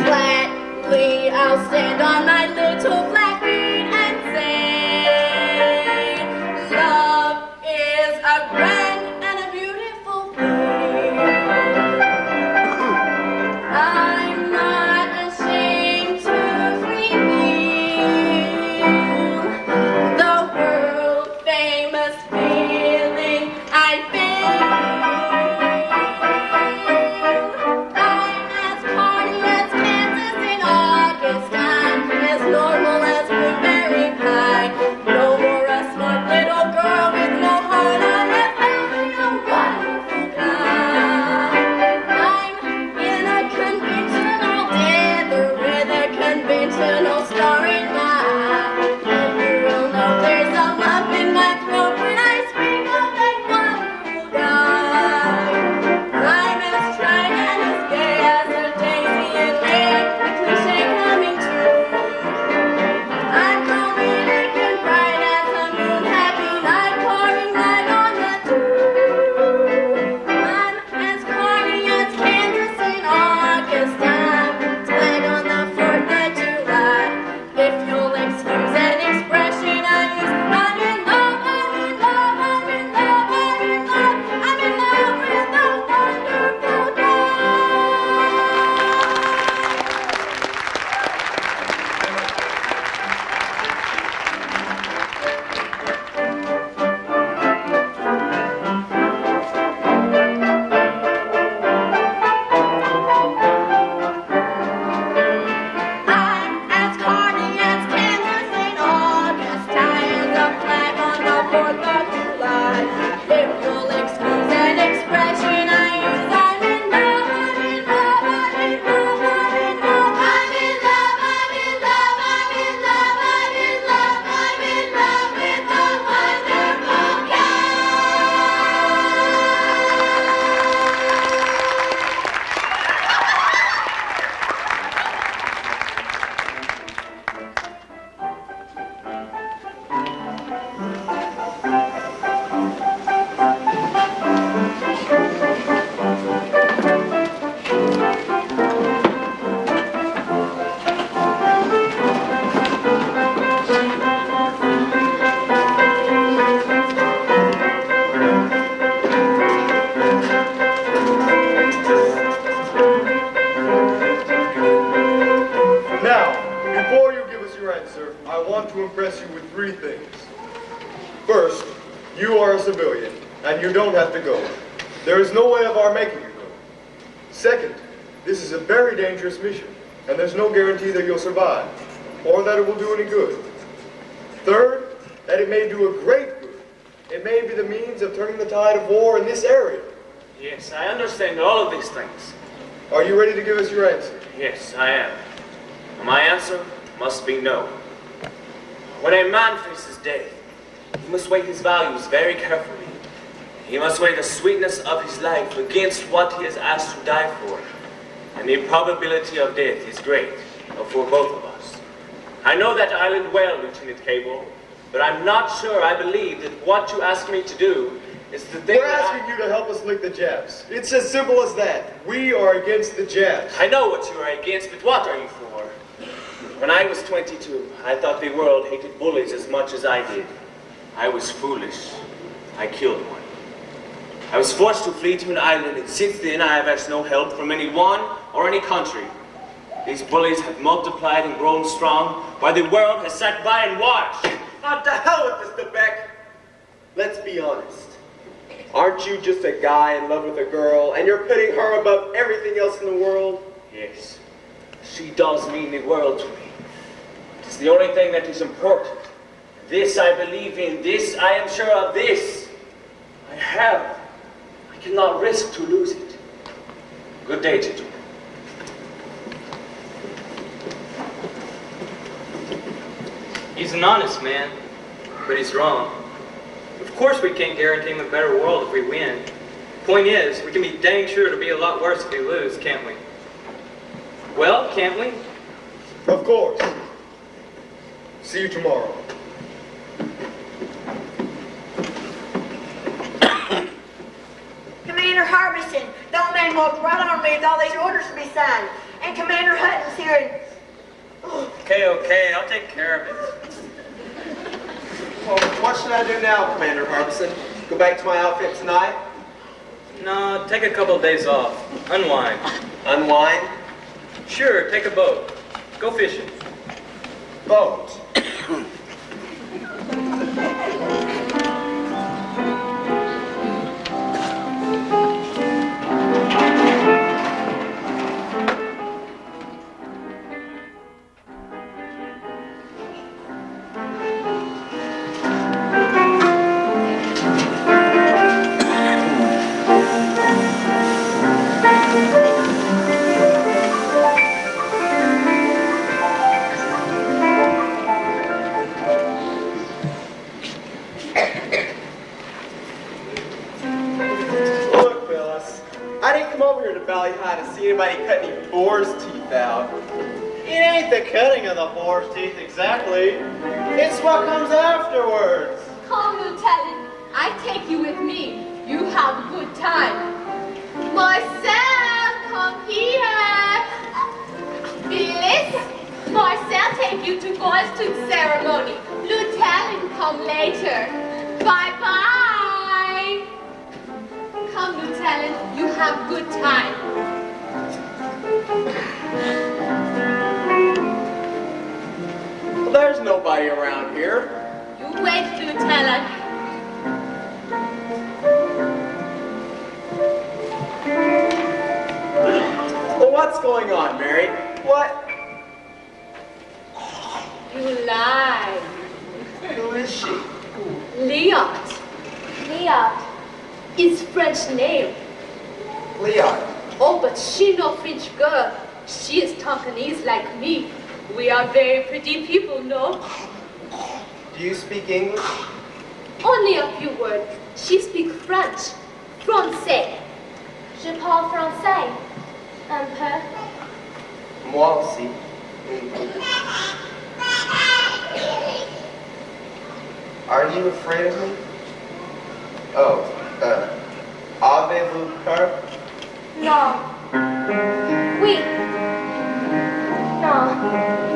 Flatly I'll stand on my little black feet and say, love is a grand and a beautiful thing. I'm not ashamed to reveal the world famous feeling I feel. I'm as party as Kansas in August. I'm as civilian, and you don't have to go. There is no way of our making you go. Second, this is a very dangerous mission, and there's no guarantee that you'll survive, or that it will do any good. Third, that it may do a great good. It may be the means of turning the tide of war in this area. Yes, I understand all of these things. Are you ready to give us your answer? Yes, I am. My answer must be no. When a man faces death, he must weigh his values very carefully. He must weigh the sweetness of his life against what he is asked to die for. And the probability of death is great for both of us. I know that island well, Lieutenant Cable, but I'm not sure I believe that what you ask me to do is the thing. We're asking you to help us lick the Japs. It's as simple as that. We are against the Japs. I know what you are against, but what are you for? When I was 22, I thought the world hated bullies as much as I did. I was foolish. I killed one. I was forced to flee to an island, and since then I have asked no help from anyone or any country. These bullies have multiplied and grown strong, while the world has sat by and watched. What the hell with this, DeBeck? Let's be honest. Aren't you just a guy in love with a girl, and you're putting her above everything else in the world? Yes, she does mean the world to me. It is the only thing that is important. This I believe in. This I am sure of. This I have. I cannot risk to lose it. Good day, gentlemen. He's an honest man, but he's wrong. Of course we can't guarantee him a better world if we win. Point is, we can be dang sure it'll be a lot worse if we lose, can't we? Well, can't we? Of course. See you tomorrow. Commander Harbison, don't man walked right on me with all these orders to be signed. And Commander Hutton's here and... Okay, I'll take care of it. Well, what should I do now, Commander Harbison? Go back to my outfit tonight? No, take a couple of days off. Unwind. Unwind? Sure, take a boat. Go fishing. Boat? Anybody cut any boar's teeth out? It ain't the cutting of the boar's teeth exactly. It's what comes afterwards. Come, Lieutenant. I take you with me. You have a good time. Marcel, come here. Phyllis, Marcel take you to costume ceremony. Lieutenant, come later. Bye-bye. Come, Lieutenant. You have good time. Well, there's nobody around here. You wait, Lieutenant. Well, what's going on, Mary? What? You lie. Who is she? Liot. Liot is French name. Leon. Oh, but she no French girl. She is Tonkinese like me. We are very pretty people, no? Do you speak English? Only a few words. She speak French. Français. Je parle français. Un peu. Moi aussi. Are you afraid of me? Oh, avez-vous peur? Non. Oui. Non.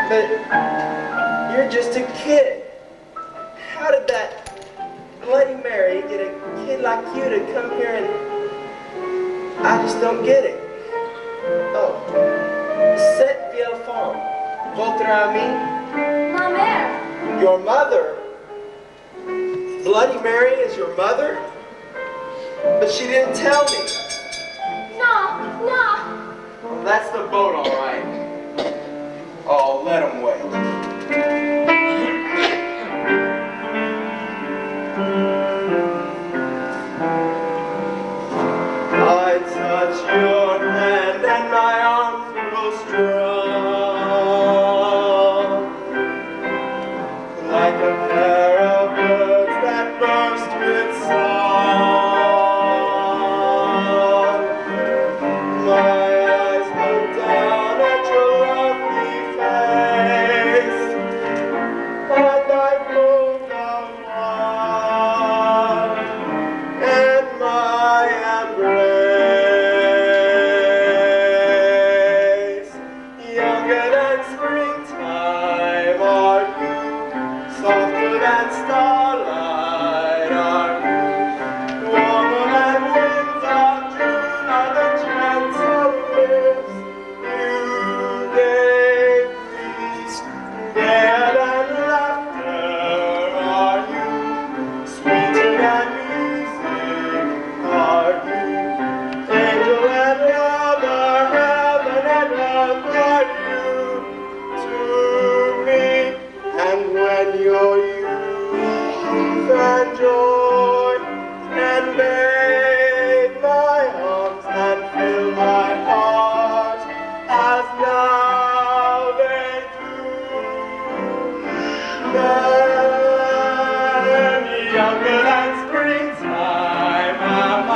But you're just a kid. How did that Bloody Mary get a kid like you to come here and... I just don't get it. Oh. Cette vieille femme. Votre amie? Ma mère. Your mother? Bloody Mary is your mother? But she didn't tell me. No, no. Well, that's the boat, all right. Oh, let him wait. I touch your hand and my arms grow strong, like a pair of birds that burst with song. My eyes look down at your lovely face, and I move the one and my embrace. Younger than springtime are you, softer than starlight are you, warmer than winds of June are the gentle lips you gave me. Gayer than laughter are you, sweeter than music are you, angel and lover, heaven and earth are you to me. And when your youth and joy invade my arms and fill my heart as now they do, then younger than springtime am I,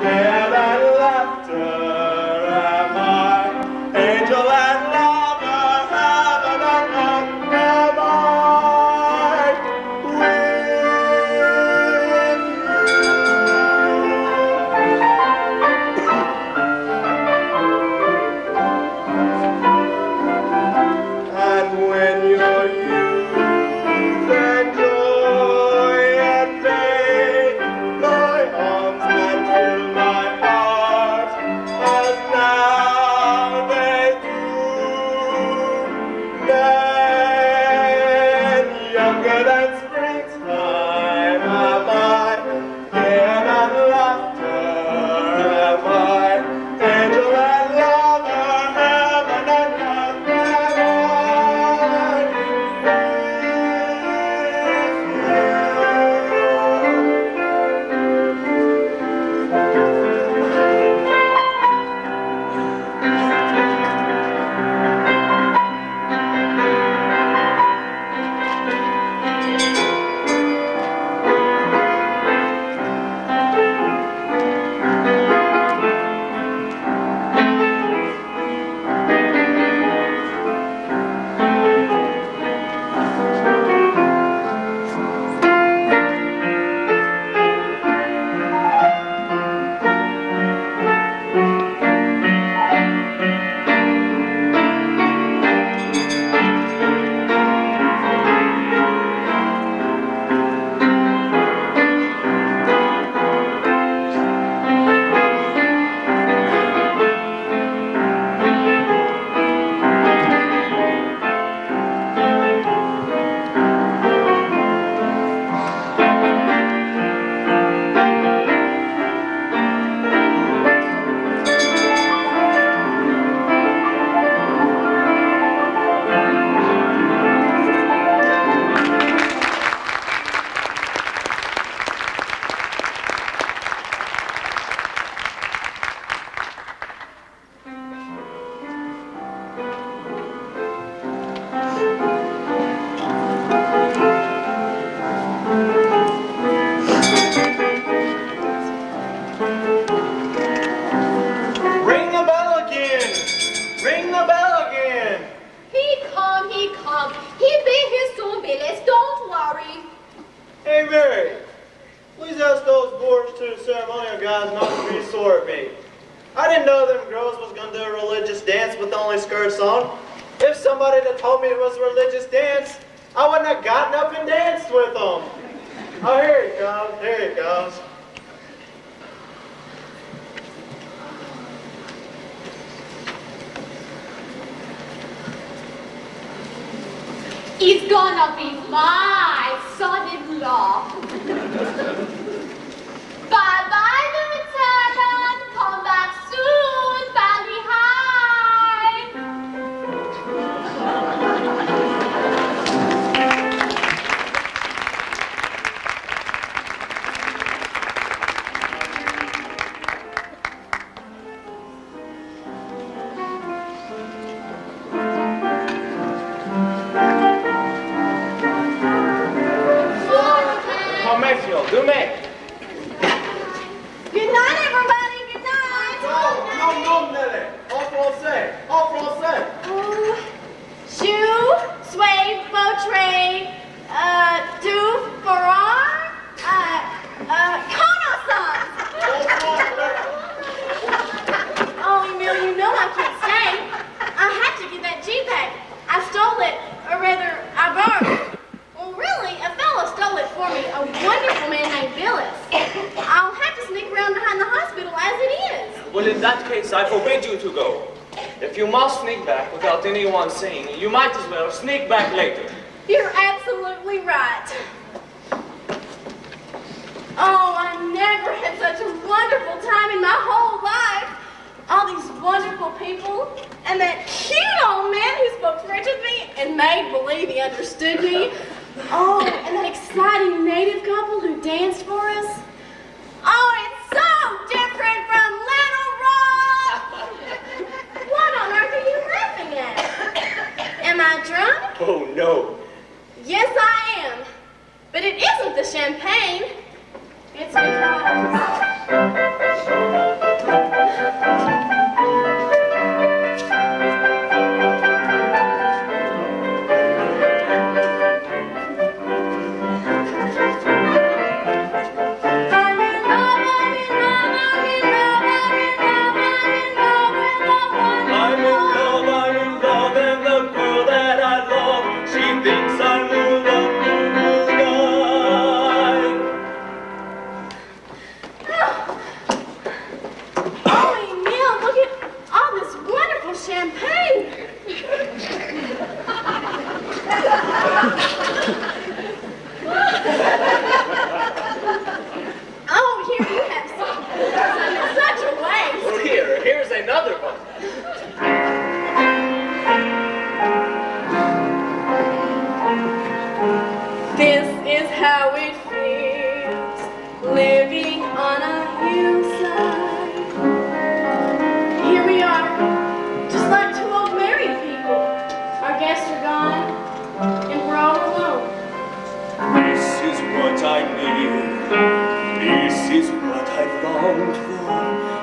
gayer than laughter am I, angel and lover, heaven and earth am I and when your youth and joy invade my arms and fill my heart as now they do, then younger than springtime am I, gayer than laughter am I, angel and lover, heaven and earth am I. Ring the bell again! Ring the bell again! He come, he come. He be here soon, Billis. Don't worry. Hey Mary, please ask those boards to ceremonial guys not to be sore at me. I didn't know them girls was gonna do a religious dance with only skirts on. If somebody had told me it was a religious dance, I wouldn't have gotten up and danced with them. Oh, here he comes. Here he comes. He's gonna be my son-in-law. Bye-bye, Lieutenant. Come back soon, Valley High. Comercio, do me. Good night, everybody. Good night. No, Nelly. En français. En français. Shoe, sway, Beautray, do, Farrar, Kono-san. Oh, Emil, you know I can't stay. I had to get that G-Pack. I stole it, or rather, I borrowed it. Well, really, a fellow stole it for me, a wonderful man named Billis. I'll have to sneak around behind the hospital as it is. Well, in that case, I forbid you to go. If you must sneak back without anyone seeing, you might as well sneak back later. You're absolutely right. Oh, I never had such a wonderful time in my whole life. All these wonderful people, and that cute old man who spoke French with me and made believe he understood me. Oh, and that exciting native couple who danced for us. Oh, it's so different from Little Rock. What on earth are you laughing at? Am I drunk? Oh, no. Yes, I am. But it isn't the champagne. It's because...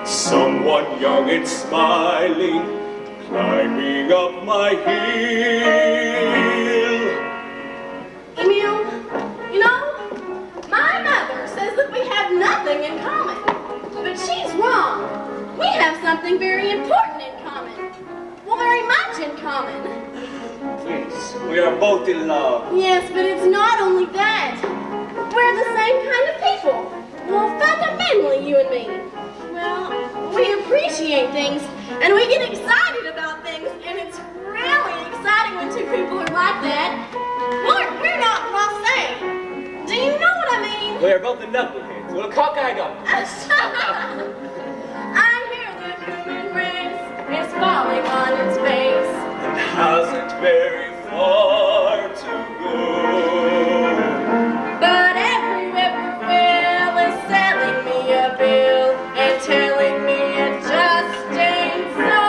Someone young and smiling, climbing up my hill. Emil, you know, my mother says that we have nothing in common. But she's wrong. We have something very important in common. Well, very much in common. Please, we are both in love. Yes, but it's not only that. We're the same kind of people. Well, fundamentally, you and me. Well, we appreciate things, and we get excited about things, and it's really exciting when two people are like that. We're not blasé. Do you know what I mean? We're both the knuckleheads. We're cockeyed up. I hear the human race is falling on its face. And hasn't very far to go. But every whippoorwill is selling me a bill and telling me it just ain't so.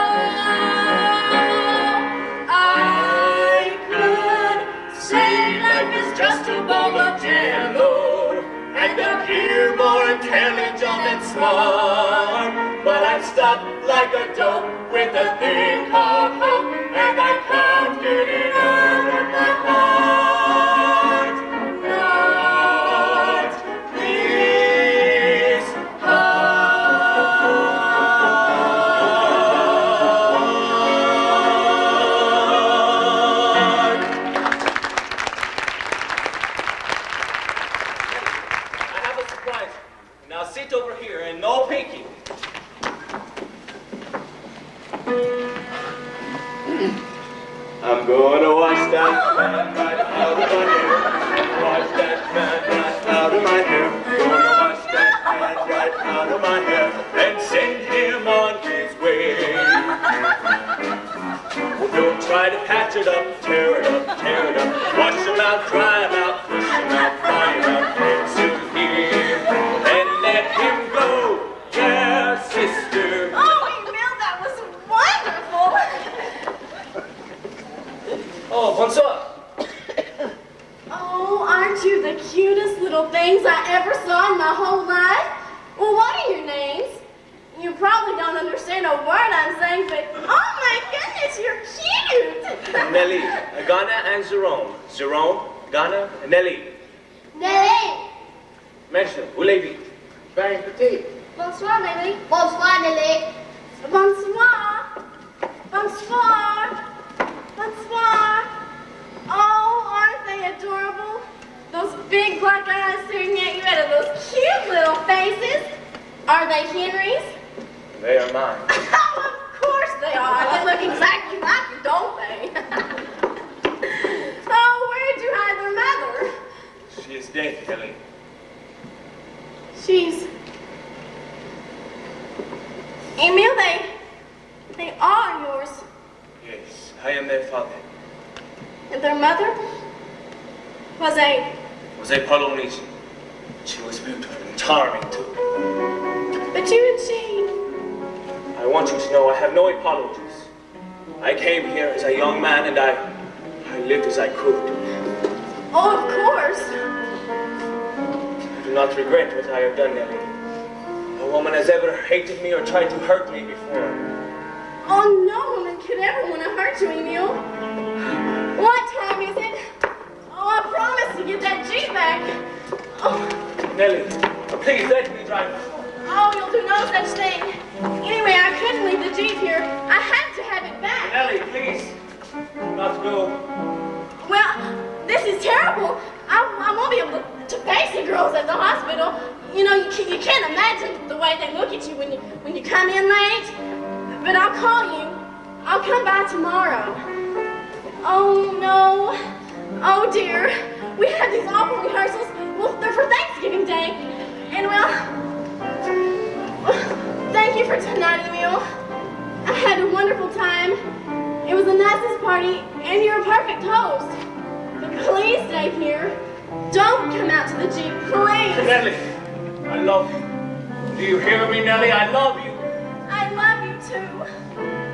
I could say life is just a bowl of jello And appear more intelligent and smart. But I'm stuck like a dope with a thing called hope, and I can't get it out of my heart. Not this heart. I'm gonna wash that man right out of my hair. Wash that man right out of my hair. Gonna wash that man right out of my hair and send him on his way. Well, don't try to patch it up, tear it up, tear it up. Wash him out, dry him out, push him out, fry him out, fix him here, and let him go. Yeah, sister. Oh, Emil, that was wonderful. Oh, bonsoir. Oh, aren't you the cutest little things I ever saw in my whole life? Well, what are your names? You probably don't understand a word I'm saying, but oh my goodness, you're cute! Nelly, Ghana and Jerome. Jerome, Ghana, and Nelly. Nelly. Mention, où lady? Ben petit. Bonsoir, Nelly. Bonsoir, Nelly. Bonsoir! Bonsoir! Bonsoir! Oh, aren't they adorable? Those big black eyes staring at you out of those cute little faces. Are they Henry's? They are mine. Oh, of course they are. They look exactly like you, don't they? Oh, where'd you hide their mother? She is dead, Nelly. She's... Emil, they are yours. Yes, I am their father. And their mother was a... Was a Polynesian. She was beautiful and charming too. But you and she... I want you to know I have no apologies. I came here as a young man and I lived as I could. Oh, of course. I do not regret what I have done, Nelly. No woman has ever hated me or tried to hurt me before. Oh, no woman could ever want to hurt you, Emil. What time is it? Oh, I promise to get that Jeep back. Oh, Nelly, please let me drive. oh, you'll do no such thing. Anyway, I couldn't leave the Jeep here. I had to have it back. Nelly, please. Do not go. Well, this is terrible. I won't be able to face the girls at the hospital. You know, you can't imagine the way they look at you when you come in late. But I'll call you. I'll come by tomorrow. Oh, no. Oh, dear. We had these awful rehearsals. Well, they're for Thanksgiving Day. And, well, thank you for tonight, Emil. I had a wonderful time. It was the nicest party, and you're a perfect host. But please stay here. Don't come out to the Jeep, please. Nelly, I love you. Do you hear me, Nelly? I love you. I love you too.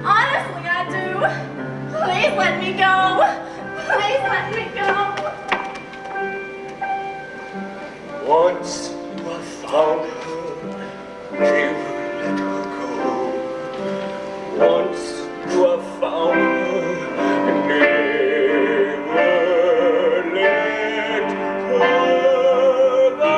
Honestly, I do. Please let me go. Please let me go. Once you have found her, never let her go. Once you have found her, never let her go.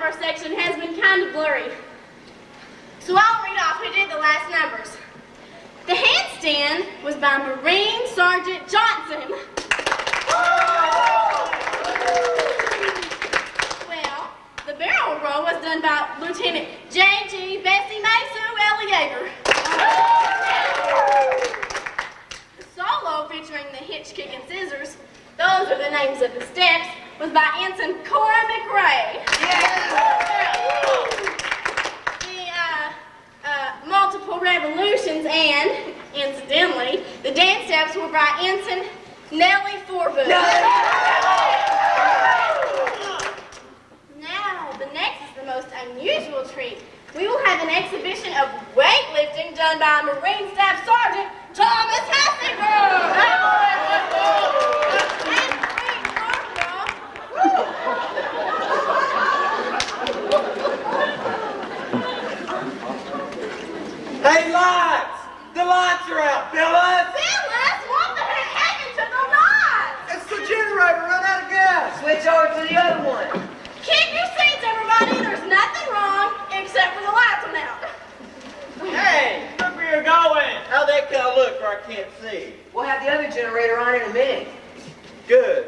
number section has been kind of blurry. So I'll read off who did the last numbers. The handstand was by Marine Sergeant Johnson. Well, the barrel roll was done by Lieutenant J.G. Bessie Masu Yeager. The solo featuring the hitch, kick, and scissors, those are the names of the steps, was by Ensign Cora McRae. The multiple revolutions and, incidentally, the dance steps were by Ensign Nellie Forbush. Now, the next is the most unusual treat. We will have an exhibition of weightlifting done by Marine Staff Sergeant Thomas Hassinger. Hey, lights! The lights are out, Phyllis! Phyllis, what the heck happened to the lights? It's the generator run out of gas! Switch over to the other one. Keep your seats, everybody. There's nothing wrong except for the lights are out. Hey, look where you're going! How'd that kind of look where I can't see? We'll have the other generator on in a minute. Good.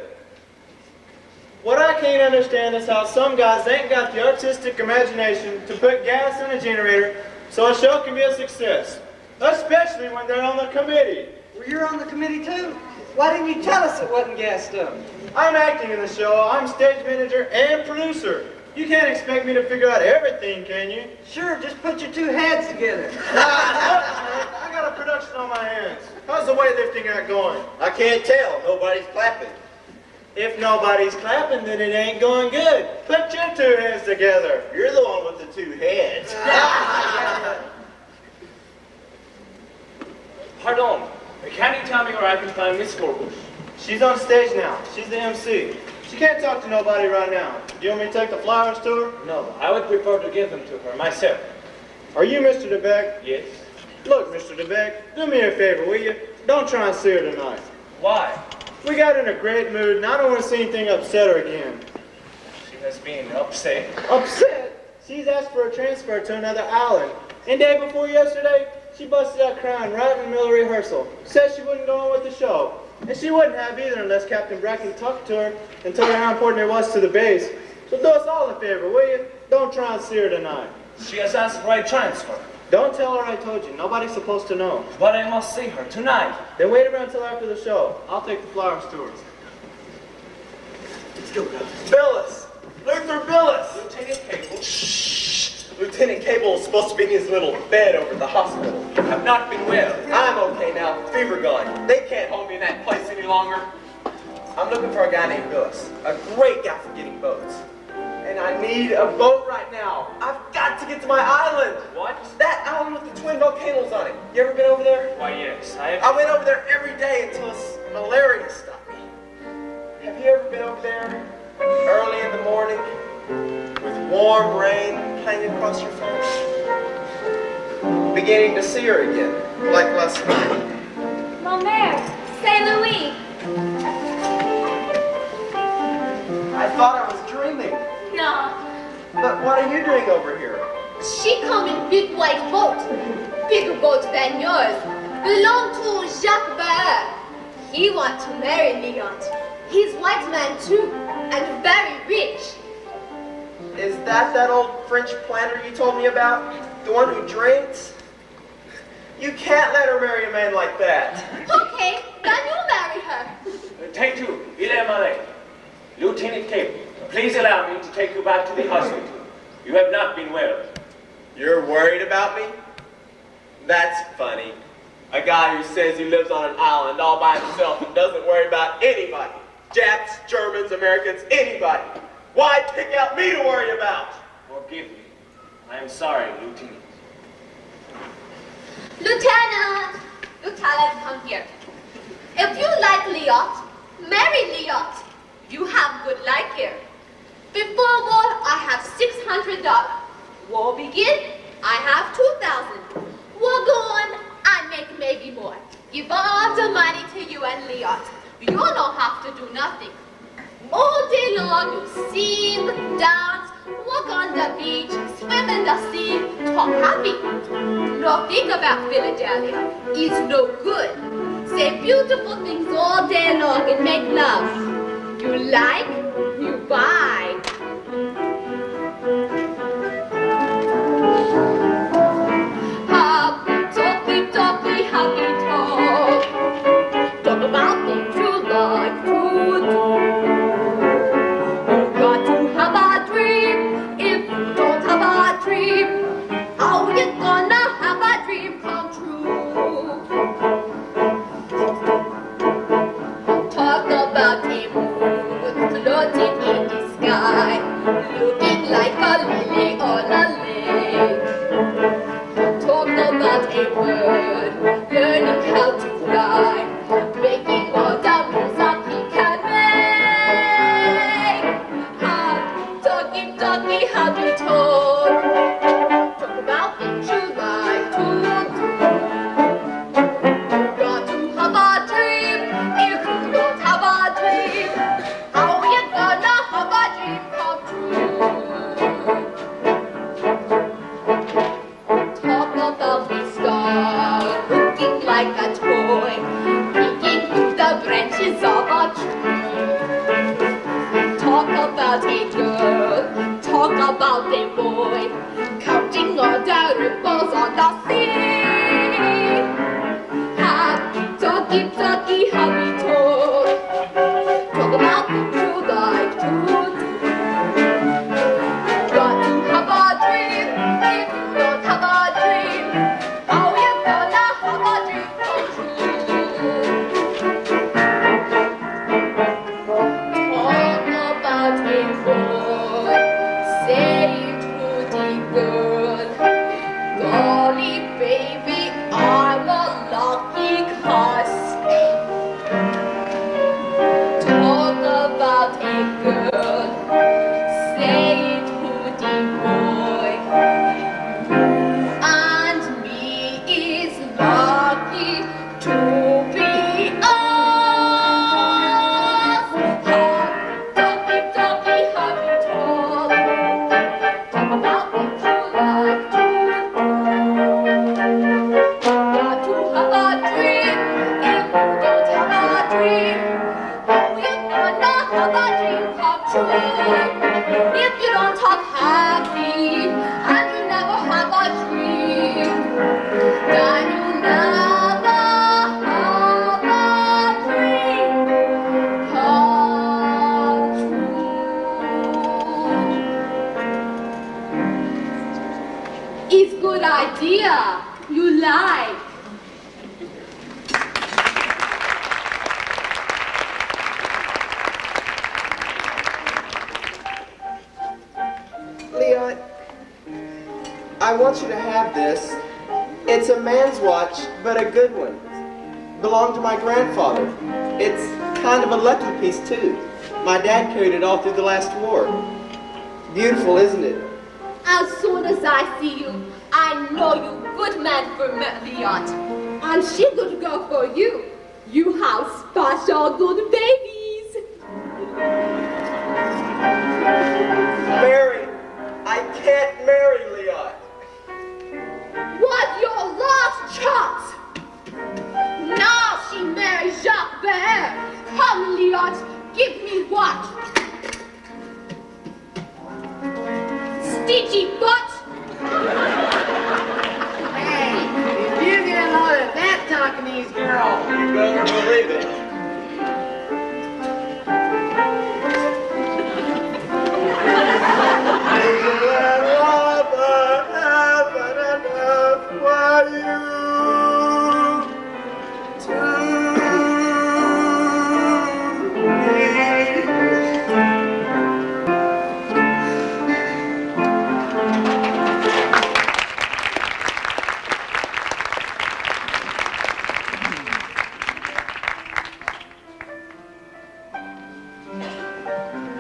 What I can't understand is how some guys ain't got the artistic imagination to put gas in a generator so a show can be a success. Especially when they're on the committee. Well, you're on the committee too. Why didn't you tell us it wasn't gassed up? I'm acting in the show. I'm stage manager and producer. You can't expect me to figure out everything, can you? Sure, just put your two heads together. I got a production on my hands. How's the weightlifting act going? I can't tell. Nobody's clapping. If nobody's clapping, then it ain't going good. Put your two heads together. You're the one with the two heads. Pardon, can you tell me where I can find Miss Forbush? She's on stage now. She's the MC. She can't talk to nobody right now. Do you want me to take the flowers to her? No, I would prefer to give them to her myself. Are you Mr. DeBeck? Yes. Look, Mr. DeBeck, do me a favor, will you? Don't try and see her tonight. Why? We got in a great mood, and I don't want to see anything upset her again. She has been upset. Upset? She's asked for a transfer to another island. And day before yesterday, she busted out crying right in the middle of rehearsal. Said she wouldn't go on with the show. And she wouldn't have either unless Captain Bracken talked to her and told her how important it was to the base. So do us all a favor, will you? Don't try and see her tonight. She has asked for a transfer. Don't tell her I told you. Nobody's supposed to know. But I must see her tonight. Then wait around until after the show. I'll take the flowers to her. Let's go, guys. Billis! Luther Billis! Lieutenant Cable. Shh! Lieutenant Cable is supposed to be in his little bed over at the hospital. You have not been well. I'm okay now. Fever gone. They can't hold me in that place any longer. I'm looking for a guy named Billis. A great guy for getting boats. And I need a boat right now. I've got to get to my island. What? That island with the twin volcanoes on it. You ever been over there? Why, yes. I I went over there every day until malaria stopped me. Have you ever been over there early in the morning with warm rain hanging across your face? Beginning to see her again, like last night. Mon mère, c'est Louis. I thought I was dreaming. No, But what are you doing over here? she come in big white boat. Bigger boat than yours. Belong to Jacques Barre. He want to marry Leon. He's white man too, and very rich. Is that old French planter you told me about? The one who drinks? You can't let her marry a man like that. Okay, then you marry her. Thank you, Ilé. Lieutenant Cable, please allow me to take you back to the hospital. You have not been well. You're worried about me? That's funny. A guy who says he lives on an island all by himself and doesn't worry about anybody. Japs, Germans, Americans, anybody. Why pick out me to worry about? Forgive me. I am sorry, Lieutenant. Lieutenant, come here. If you like Liot, marry Liot. You have good luck here. Before war, I have $600. War begin, I have 2,000. War go on, I make maybe more. Give all the money to you and Liot. You don't have to do nothing. All day long, you sing, dance, work on the beach, swim in the sea, talk happy. No think about Philadelphia. It's no good. Say beautiful things all day long and make love. You like, you buy. Happy talky, happy talk. Talk about things you like to do. You got to have a dream. If you don't have a dream, how you gonna have a dream come true? Talk about a moon floating in the sky, looking like a lily on a lake. Talk about a bird learning how to fly, making all the music he can make. Talky, happy talk. Talk about things you like to do. Got to have a dream. If you don't have a dream, how you gonna have a dream come true? Talk about the star looking like a toy, peeking through the branches of a tree. Talk about a girl, talk about a boy, counting all the ripples on the sea. Happy talky, happy talk. Talk about things you like to do. Got to have a dream. If you don't have a dream, how you gonna have a dream come true? Talk about a boy, say to the girl, golly baby, I'm a lucky cuss. Talk about a girl, say to the boy, you and me is lucky to be us. Talky, happy talk. Talk about things you like to do. Got to have a dream. If you don't have a dream, how you gonna have a dream come true? If you don't talk happy and you never have a dream, then you never have a dream come true. It's good idea. You like. Leon, I want you to have this. It's a man's watch, but a good one. Belonged to my grandfather. It's kind of a lucky piece, too. My dad carried it all through the last war. Beautiful, isn't it? As soon as I see you, I know you good man for Leon. And she good girl for you. You have special good babies. Mary, I can't marry Leon. What your last chance? Now she marries Jacques Bear. Come, Leon, give me what? Stitchy butt. Hey, if you get a load of that Tonkinese girl, You better believe it.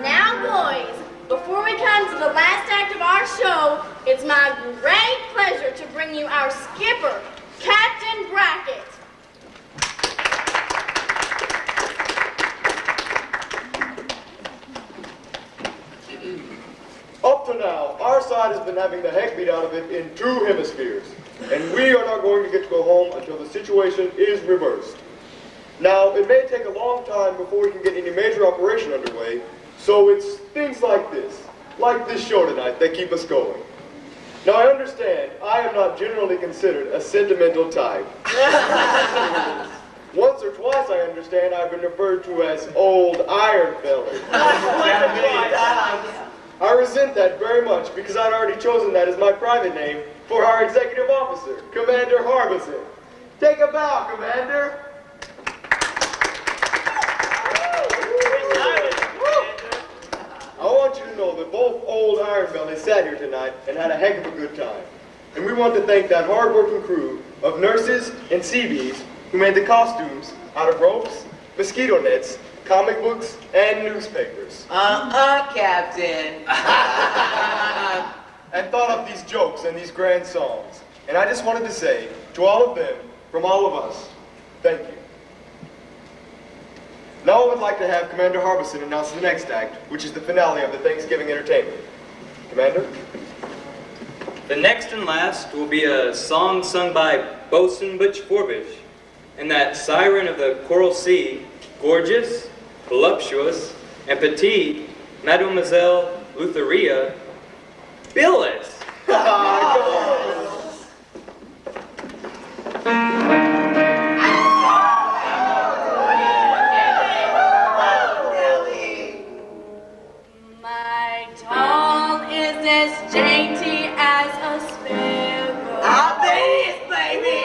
Now, boys, before we come to the last act of our show, it's my great pleasure to bring you our skipper, Captain Brackett. Up to now, our side has been having the heck beat out of it in 2 hemispheres, and we are not going to get to go home until the situation is reversed. Now, it may take a long time before we can get any major operation underway, so it's things like this show tonight, that keep us going. Now, I understand I am not generally considered a sentimental type. Once or twice, I understand I've been referred to as Old Iron Belly. I resent that very much because I'd already chosen that as my private name for our executive officer, Commander Harbison. Take a bow, Commander. I want you to know that both Old Iron Belly sat here tonight and had a heck of a good time. And we want to thank that hard-working crew of nurses and CBs who made the costumes out of ropes, mosquito nets, comic books, and newspapers. Captain. And thought up these jokes and these grand songs. And I just wanted to say to all of them, from all of us, thank you. Now I would like to have Commander Harbison announce the next act, which is the finale of the Thanksgiving entertainment. Commander? The next and last will be a song sung by Bosun Butch Forbish, and that siren of the Coral Sea, gorgeous, voluptuous, and petite, Mademoiselle Lutheria Billis. My doll is as dainty as a sparrow. I'll bet it is, baby.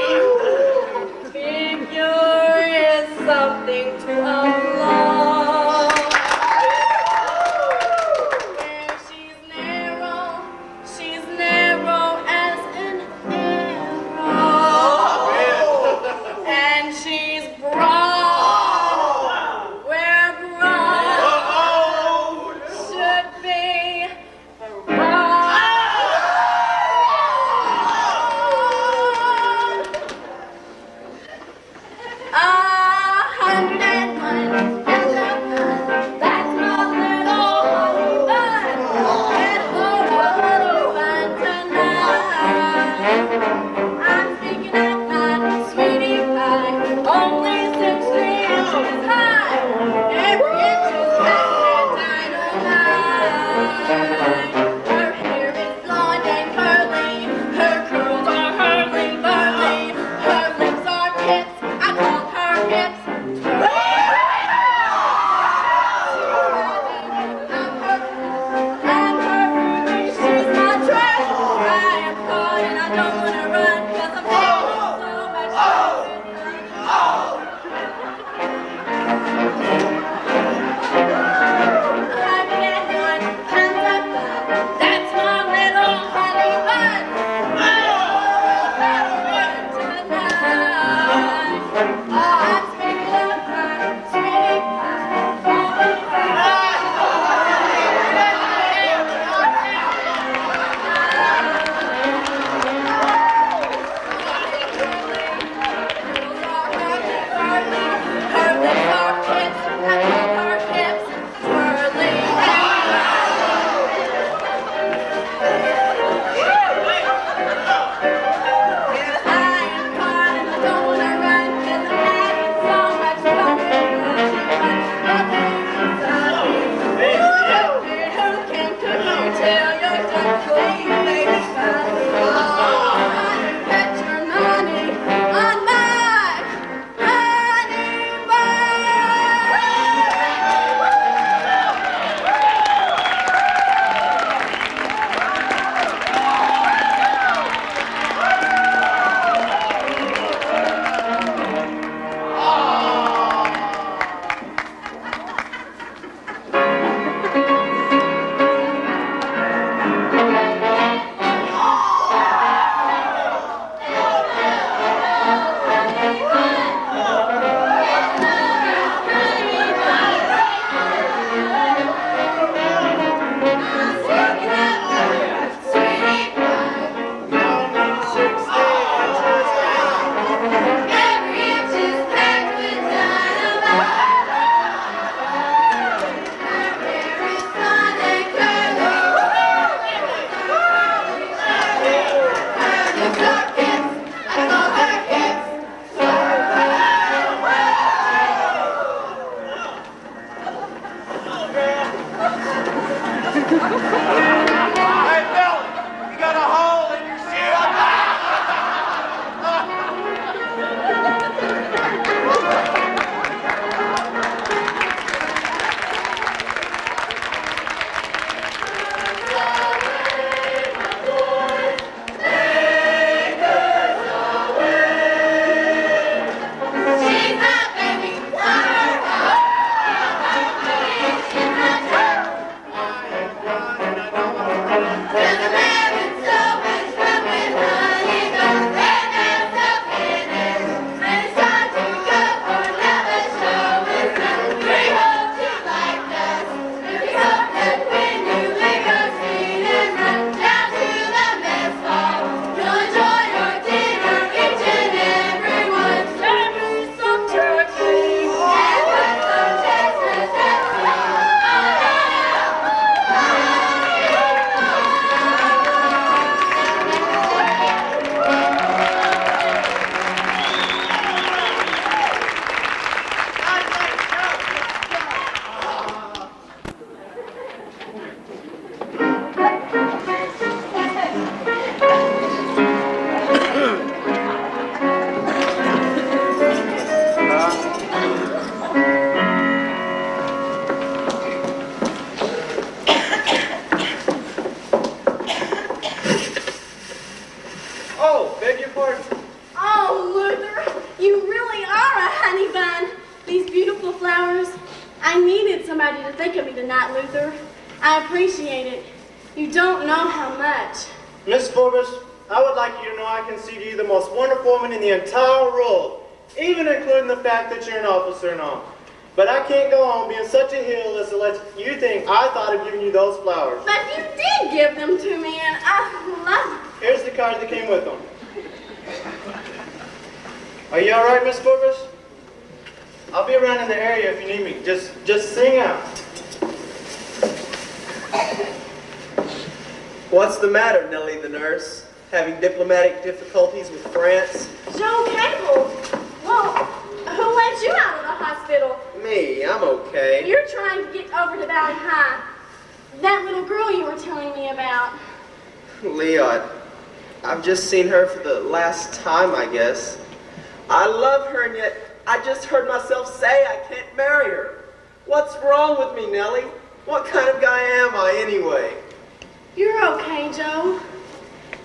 Figure is something to applaud. Where she's narrow, she's Hey, Billy, you got a hole in your shoe? She's my baby, Oh, beg your pardon. Oh, Luther, you really are a honey bun. These beautiful flowers. I needed somebody to think of me tonight, Luther. I appreciate it. You don't know how much. Miss Forbes, I would like you to know I consider you the most wonderful woman in the entire world, even including the fact that you're an officer and all. But I can't go on being such a heel as to let you think I thought of giving you those flowers. But you did give them to me, and I love them. Here's the card that came with them. Are you all right, Miss Forbes? I'll be around in the area if you need me. Just sing out. What's the matter, Nellie the nurse? Having diplomatic difficulties with France? Joe Cable. Well, who let you out of the hospital? Me, I'm okay. You're trying to get over to Valley High. That little girl you were telling me about. Leon, I've just seen her for the last time, I guess. I love her, and yet I just heard myself say I can't marry her. What's wrong with me, Nellie? What kind of guy am I, anyway? You're okay, Joe.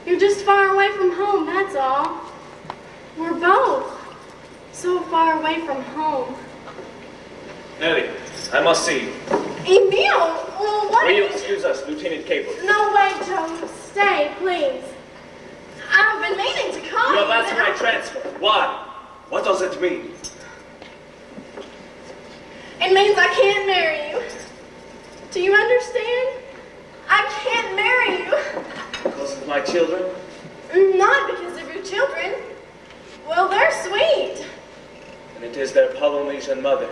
You're just far away from home, that's all. We're both so far away from home. Nellie, I must see you. Emil, well, what Will are you you... excuse us, Lieutenant Cable? No, wait, Joe. Stay, please. I've been meaning to call You you. have asked but my transfer. Why? What does it mean? It means I can't marry you. Do you understand? I can't marry you. Because of my children? Not because of your children. Well, they're sweet. And it is their Polynesian mother.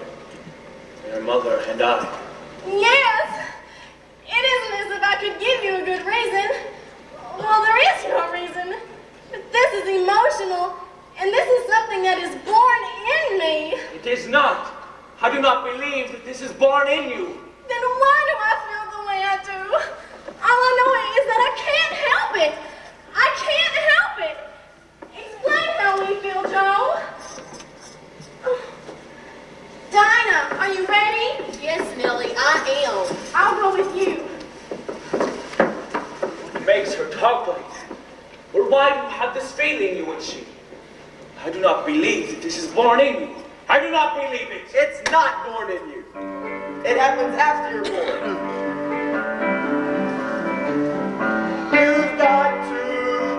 Their mother and I. Yes. It isn't as if I could give you a good reason. Well, there is no reason. But this is emotional, and this is something that is born in me. It is not. I do not believe that this is born in you. Then why do I feel the way I do? All I know is that I can't help it. I can't help it. Explain how we feel, Joe. Dinah, are you ready? Yes, Nellie, I am. I'll go with you. What makes her talk like that? Or why do you have this feeling, you and she? I do not believe that this is born in you. I do not believe it. It's not born in you. It happens after you're born. You've got to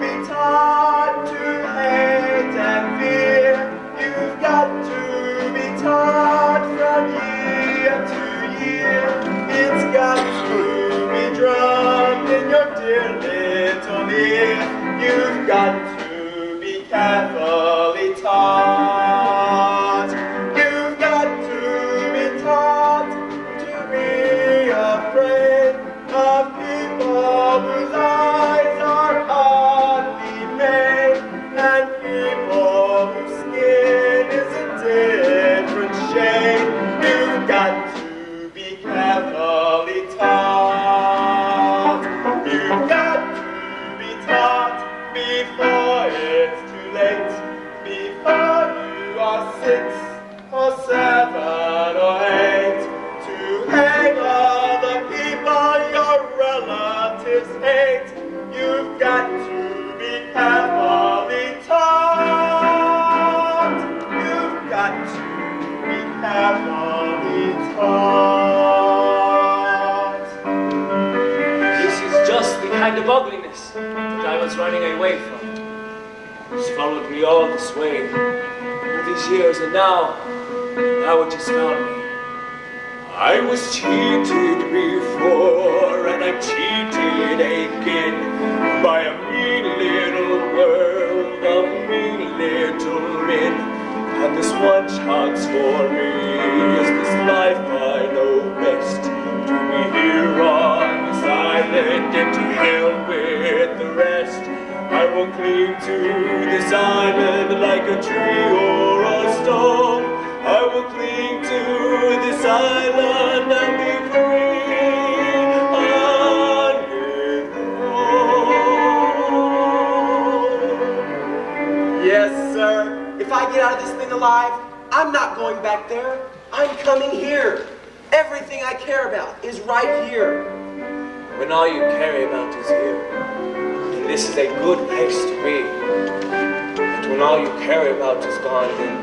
be taught to hate and fear. You've got to be taught from year to year. It's got to be drummed in your dear little ear. You've got to be carefully taught. You've got to be taught to be afraid of people whose eyes are oddly made. before it's too late, before you are 6 or 7 or 8, to hang all the people your relatives hate, you've got to be carefully taught. You've got to be carefully taught. This is just the kind of ugliness that I was running away from. It's followed me all this way, all these years, and now it just found me. I was cheated before, and I'm cheated again by a mean little world of mean little men. And this one chance for me is this life I know best. To be here on this island and to hell with the rest. I will cling to this island like a tree or a stone. I will cling to this island and be free on its own. Yes, sir. If I get out of this thing alive, I'm not going back there. I'm coming here. Everything I care about is right here. When all you care about is here, then this is a good place to be. But when all you care about is gone, then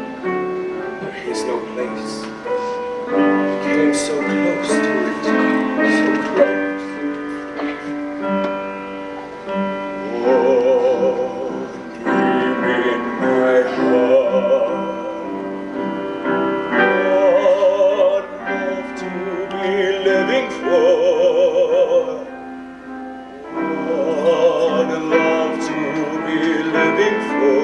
there is no place. You came so close to it, so close. Oh, dream in my heart. What love to be living for. What love to be living for.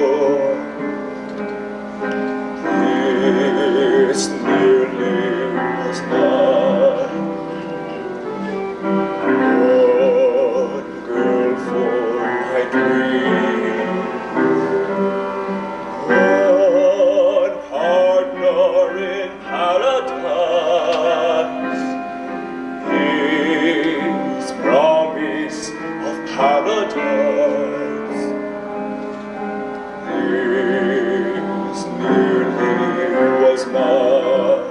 This nearly was mine. One girl for my dream. One partner in paradise. His promise of paradise. This nearly was mine.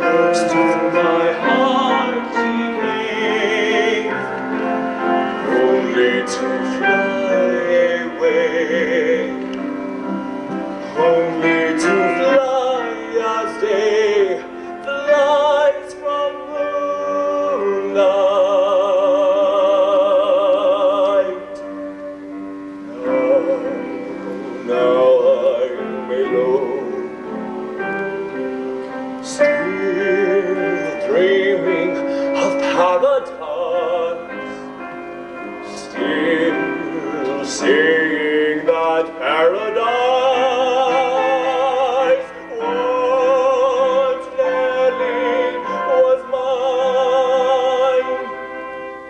Close to my heart he came, only to fly away, only to fly as day flies from moonlight. Now I'm alone, still dreaming of paradise, still saying that paradise once nearly was mine.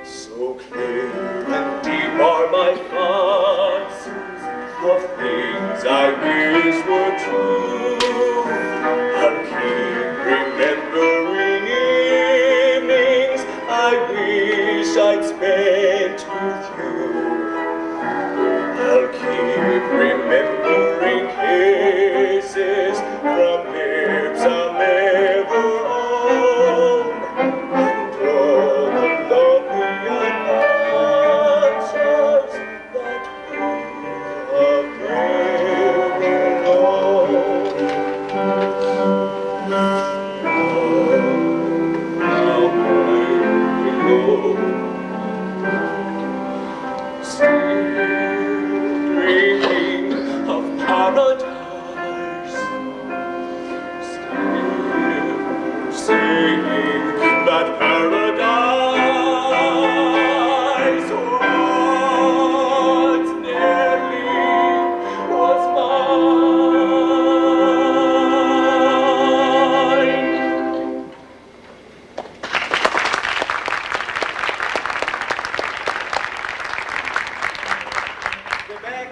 So clear and deep are my thoughts of things I wish were true. I'll keep remembering evenings I wish I'd spent with you. I'll keep remembering kisses from lips I'll never own, and all the lovely adventures that we have never known. Now I'm alone, still dreaming of paradise, still singing that paradise once nearly was mine. Quebec,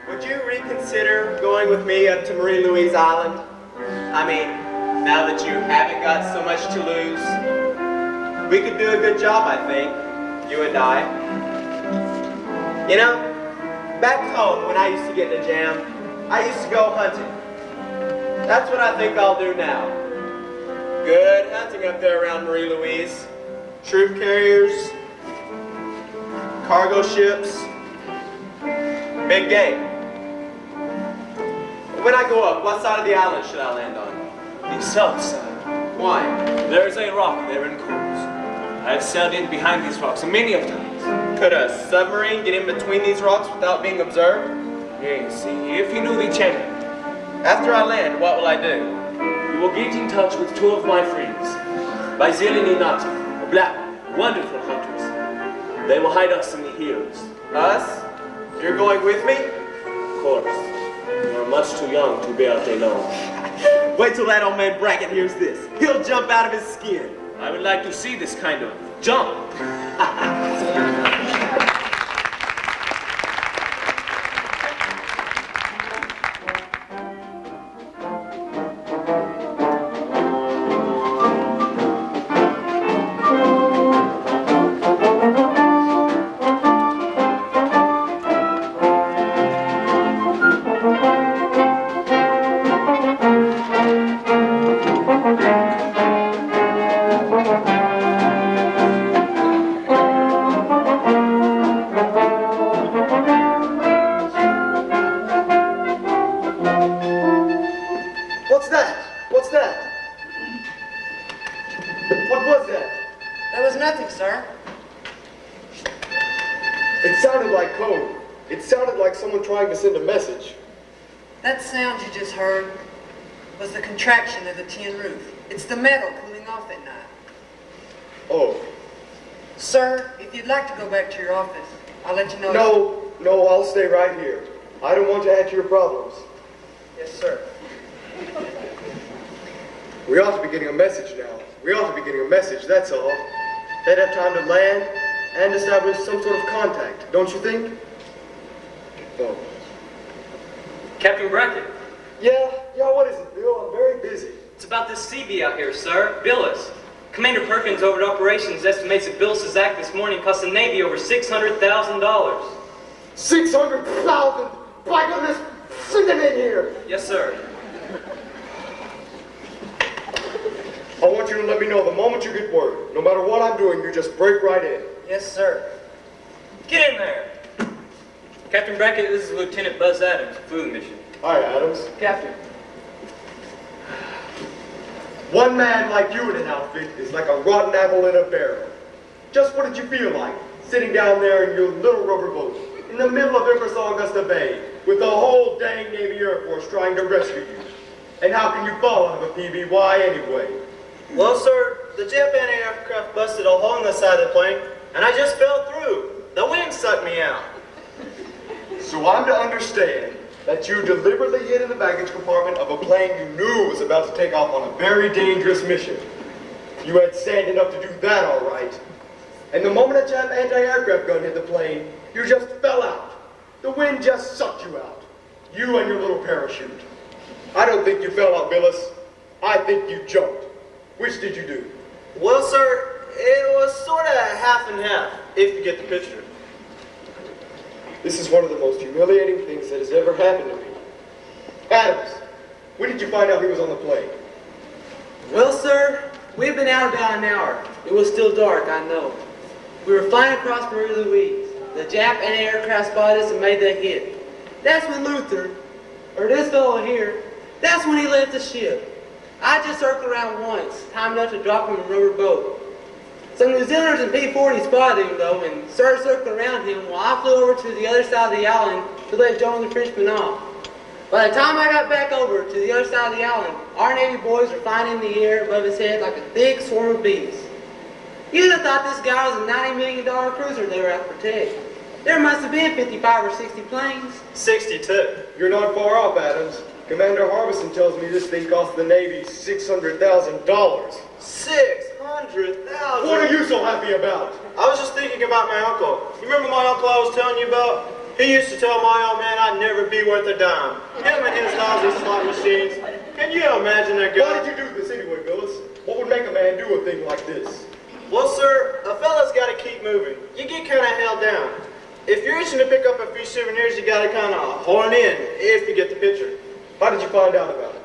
would you reconsider going with me up to Marie Louise Island? I mean, now that you haven't got so much to lose, we could do a good job, I think, you and I. You know, back home when I used to get in a jam, I used to go hunting. That's what I think I'll do now. Good hunting up there around Marie Louise. Troop carriers, cargo ships, big game. When I go up, what side of the island should I land on? The south side. Why? There's a rock there in Coos. I've sailed in behind these rocks many of times. Could a submarine get in between these rocks without being observed? Yes, if you knew the channel. After I land, what will I do? You will get in touch with two of my friends, Basil and Inati, a black, wonderful hunters. They will hide us in the hills. Us? You're going with me? Of course. You are much too young to be out alone. Wait till that old man Brackett hears this. He'll jump out of his skin. I would like to see this kind of jump. What's that? What's that? What was that? There was nothing, sir. It sounded like code. It sounded like someone trying to send a message. That sound you just heard was the contraction of the tin roof. It's the metal cooling off at night. Oh. Sir, if you'd like to go back to your office, I'll let you know. No, I'll stay right here. I don't want to add to your problems. Yes, sir. We ought to be getting a message now. We ought to be getting a message, that's all. They'd have time to land and establish some sort of contact, don't you think? Oh. Captain Brackett, Yeah, what is it, Bill? I'm very busy. it's about this CB out here, sir. Billis. Commander Perkins over at Operations estimates that Billis' act this morning cost the Navy over $600,000. 600,000! By goodness, send them in here! Yes, sir. I want you to let me know the moment you get word. No matter what I'm doing, you just break right in. Yes, sir. Get in there. Captain Brackett, this is Lieutenant Buzz Adams, food mission. Hi, Adams. Captain. One man like you in an outfit is like a rotten apple in a barrel. Just what did you feel like, sitting down there in your little rubber boat, in the middle of Empress Augusta Bay, with the whole dang Navy Air Force trying to rescue you? And how can you fall out of a PBY anyway? Well, sir, the jet aircraft busted a hole in the side of the plane, and I just fell through. The wind sucked me out. So I'm to understand that you deliberately hid in the baggage compartment of a plane you knew was about to take off on a very dangerous mission. You had sand enough to do that, all right. And the moment a Jap anti-aircraft gun hit the plane, you just fell out. The wind just sucked you out. You and your little parachute. I don't think you fell out, Billis. I think you jumped. Which did you do? Well, sir, it was sort of half and half, if you get the picture. This is one of the most humiliating things that has ever happened to me. Adams, when did you find out he was on the plane? Well, sir, we've been out about an hour. It was still dark, I know. We were flying across Marie Louise. The Jap anti-aircraft spotted us and made that hit. That's when Luther, or this fellow here, that's when he left the ship. I just circled around once, time enough to drop him in a rubber boat. Some New Zealanders in P-40 spotted him, though, and started circling around him while I flew over to the other side of the island to let Joe and the Frenchman off. By the time I got back over to the other side of the island, our Navy boys were flying in the air above his head like a thick swarm of bees. You'd have thought this guy was a $90 million cruiser they were out to protect. There must have been 55 or 60 planes. 62. You're not far off, Adams. Commander Harbison tells me this thing cost the Navy $600,000. 600,000. What are you so happy about? I was just thinking about my uncle. You remember my uncle I was telling you about? He used to tell my old man I'd never be worth a dime. Him and his lousy slot machines. Can you imagine that guy? Why did you do this anyway, Billis? What would make a man do a thing like this? Well, sir, a fella's got to keep moving. You get kind of held down. if you're itching to pick up a few souvenirs, you gotta kind of horn in if you get the picture. How did you find out about it?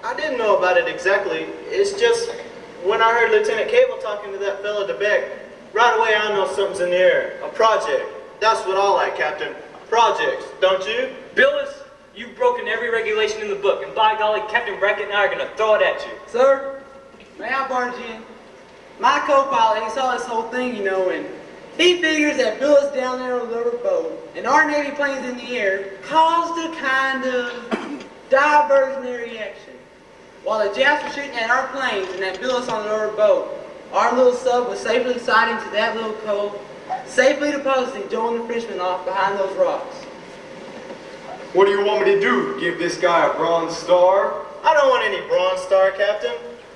I didn't know about it exactly. It's just when I heard Lieutenant Cable talking to that fella DeBeck, right away I know something's in the air. A project. That's what I like, Captain. Projects, don't you? Billis, you've broken every regulation in the book, and by golly, Captain Brackett and I are going to throw it at you. Sir, may I barge in? My co-pilot, he saw this whole thing, you know, and he figures that Billis down there on the little boat and our Navy planes in the air caused a kind of diversionary action. While the Japs were shooting at our planes and that Billis on the other boat, our little sub was safely sighting to that little cove, safely depositing Joe and the Frenchman off behind those rocks. What do you want me to do? Give this guy a Bronze Star? I don't want any Bronze Star, Captain,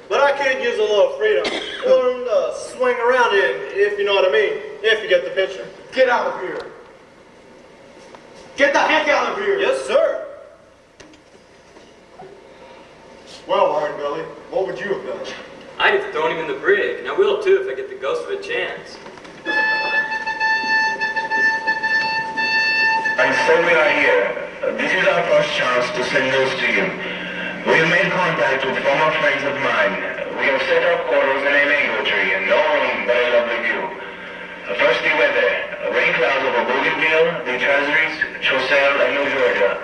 but I could use a little freedom. Learn to swing around in, if you know what I mean, if you get the picture. Get out of here. Get the heck out of here. Yes, sir. Well, Iron Belly, what would you have done? I'd have thrown him in the brig, and I will too if I get the ghost of a chance. And so we are here. This is our first chance to send news to you. We have made contact with former friends of mine. We have set up quarters in a mango tree and no room but a lovely view. First the weather. Rain clouds over Bougainville, the Treasuries, Choiseul, and New Georgia.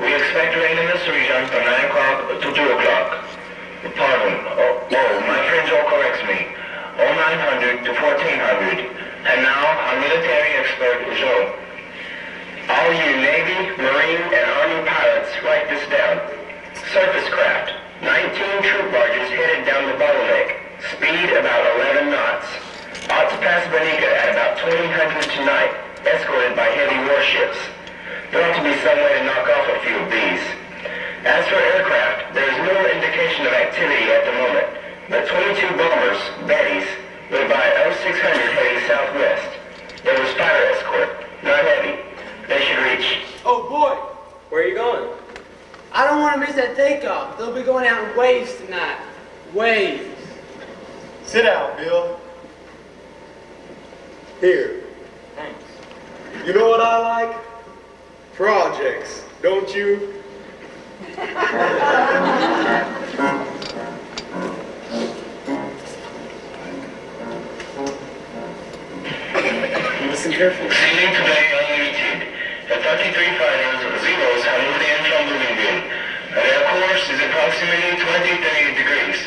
We expect rain in this region from 9 o'clock to 2 o'clock. Pardon. My friend Joe corrects me. 0900 to 1400. And now, our military expert, Joe. All you Navy, Marine, and Army pilots, write this down. Surface craft. 19 troop barges headed down the bottleneck. Speed about 11 knots. Ought to pass Bonica at about 2000 tonight, escorted by heavy warships. There ought to be some way to knock off a few of these. As for aircraft, there is no indication of activity at the moment. The 22 bombers, Bettys, were by 0600 heading southwest. There was fire escort, not heavy. They should reach. Oh boy, Where are you going? I don't want to miss that takeoff. They'll be going out in waves tonight. Waves. Sit down, Bill. Here. Thanks. You know what I like? Projects, don't you? Listen carefully. Sailing today unlimited. The 33 fighters, Zeros, have moved in from Bougainville. Their course is approximately 20-30 degrees.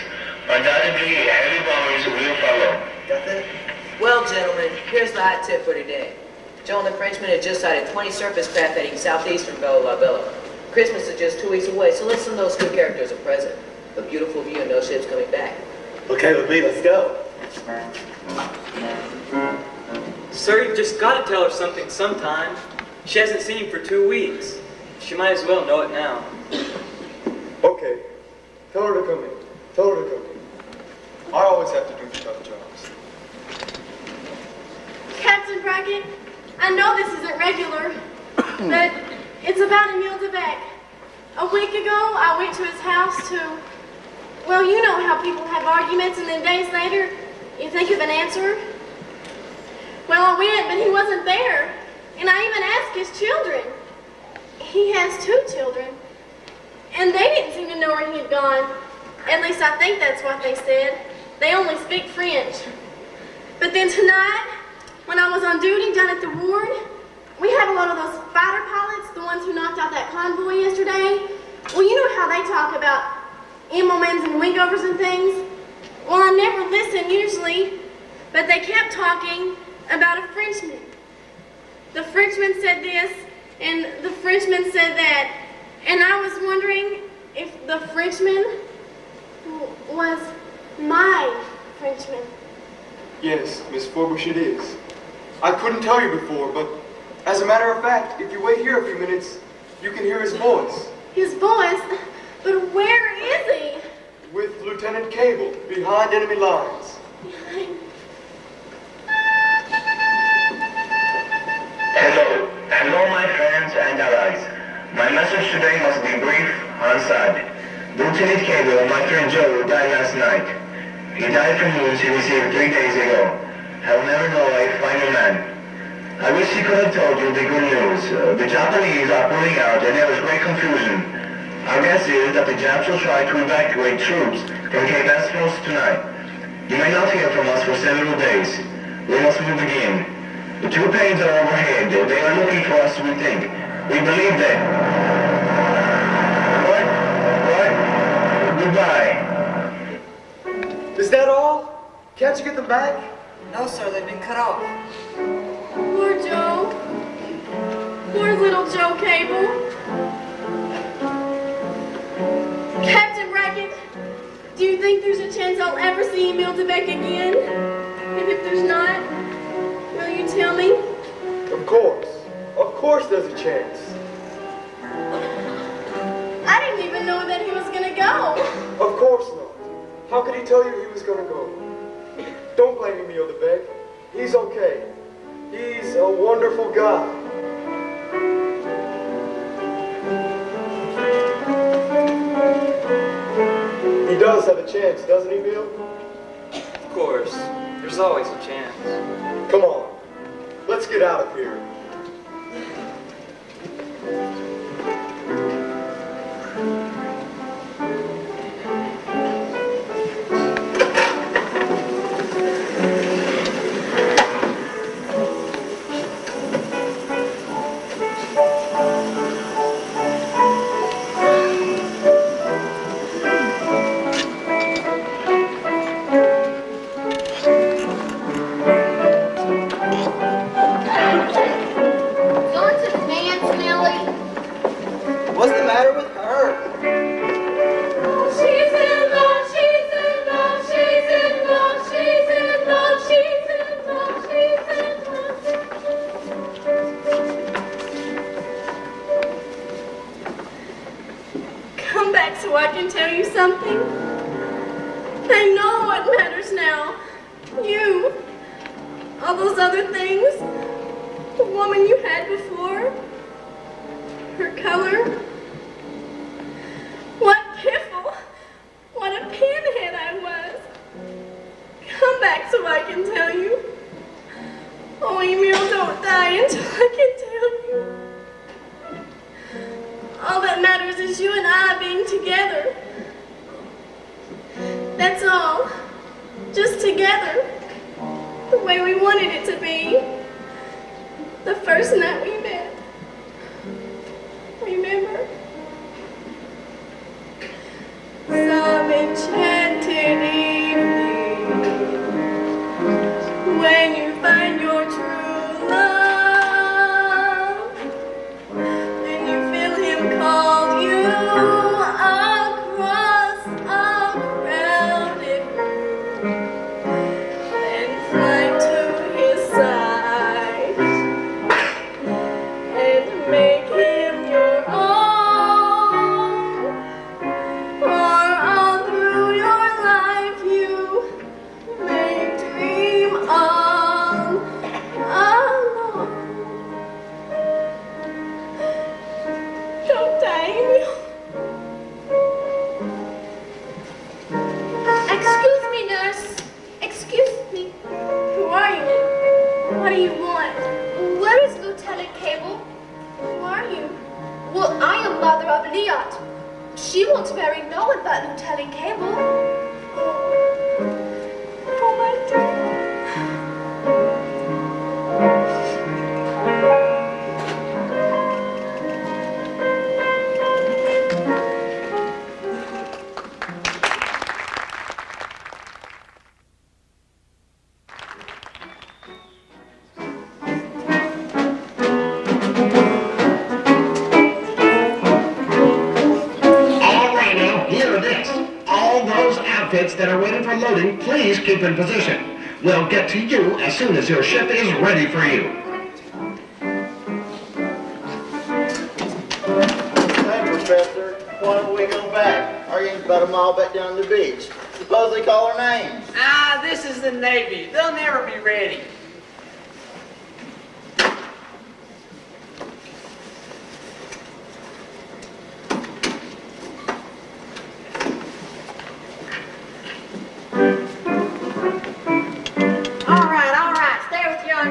Undoubtedly, heavy bombers will follow. Got that? Well, gentlemen, here's the hot tip for today. Joe and the Frenchman have just sighted 20 surface craft heading southeast from Bella La Bella. Christmas is just 2 weeks away, so let's send those two characters a present. A beautiful view and no ships coming back. Okay with me, let's go. Sir, you've just got to tell her something sometime. She hasn't seen him for 2 weeks. She might as well know it now. Okay. Tell her to come in. Tell her to come in. I always have to do tough jobs. Captain Brackett, I know this isn't regular, but it's about Emile DeBeck. A week ago, I went to his house to, well, you know how people have arguments and then days later, you think of an answer. Well, I went, but he wasn't there. And I even asked his children. He has 2 children. And they didn't seem to know where he had gone. At least I think that's what they said. They only speak French. But then tonight, when I was on duty down at the ward, we have a lot of those fighter pilots, the ones who knocked out that convoy yesterday. Well, you know how they talk about Immelmans and wingovers and things? Well, I never listen usually, but they kept talking about a Frenchman. The Frenchman said this, and the Frenchman said that, and I was wondering if the Frenchman was my Frenchman. Yes, Miss Forbush, it is. I couldn't tell you before, but as a matter of fact, if you wait here a few minutes, you can hear his voice. His voice? But where is he? With Lieutenant Cable, behind enemy lines. Hello. Hello, my friends and allies. My message today must be brief and sad. Lieutenant Cable, my friend Joe, died last night. He died from wounds he received 3 days ago. I will never know a finer man. I wish he could have told you the good news. The Japanese are pulling out and there is great confusion. Our guess is that the Japs will try to evacuate troops from Cape Essos tonight. You may not hear from us for several days. We must move again. The two planes are overhead. They are looking for us, we think. We believe that. What? Goodbye. Is that all? Can't you get them back? No, sir, they've been cut off. Poor Joe. Poor little Joe Cable. Captain Brackett, do you think there's a chance I'll ever see Emil DeBeck again? And if there's not, will you tell me? Of course. Of course there's a chance. I didn't even know that he was gonna go. Of course not. How could he tell you he was gonna go? Don't blame Emil DeBeck. He's okay. He's a wonderful guy. He does have a chance, doesn't he, Bill? Of course. There's always a chance. Come on. Let's get out of here. That are waiting for loading, please keep in position. We'll get to you as soon as your ship is ready for you. Hey, Professor, why don't we go back? Our gang's about a mile back down the beach. Suppose they call our names. Ah, this is the Navy. They'll never be ready.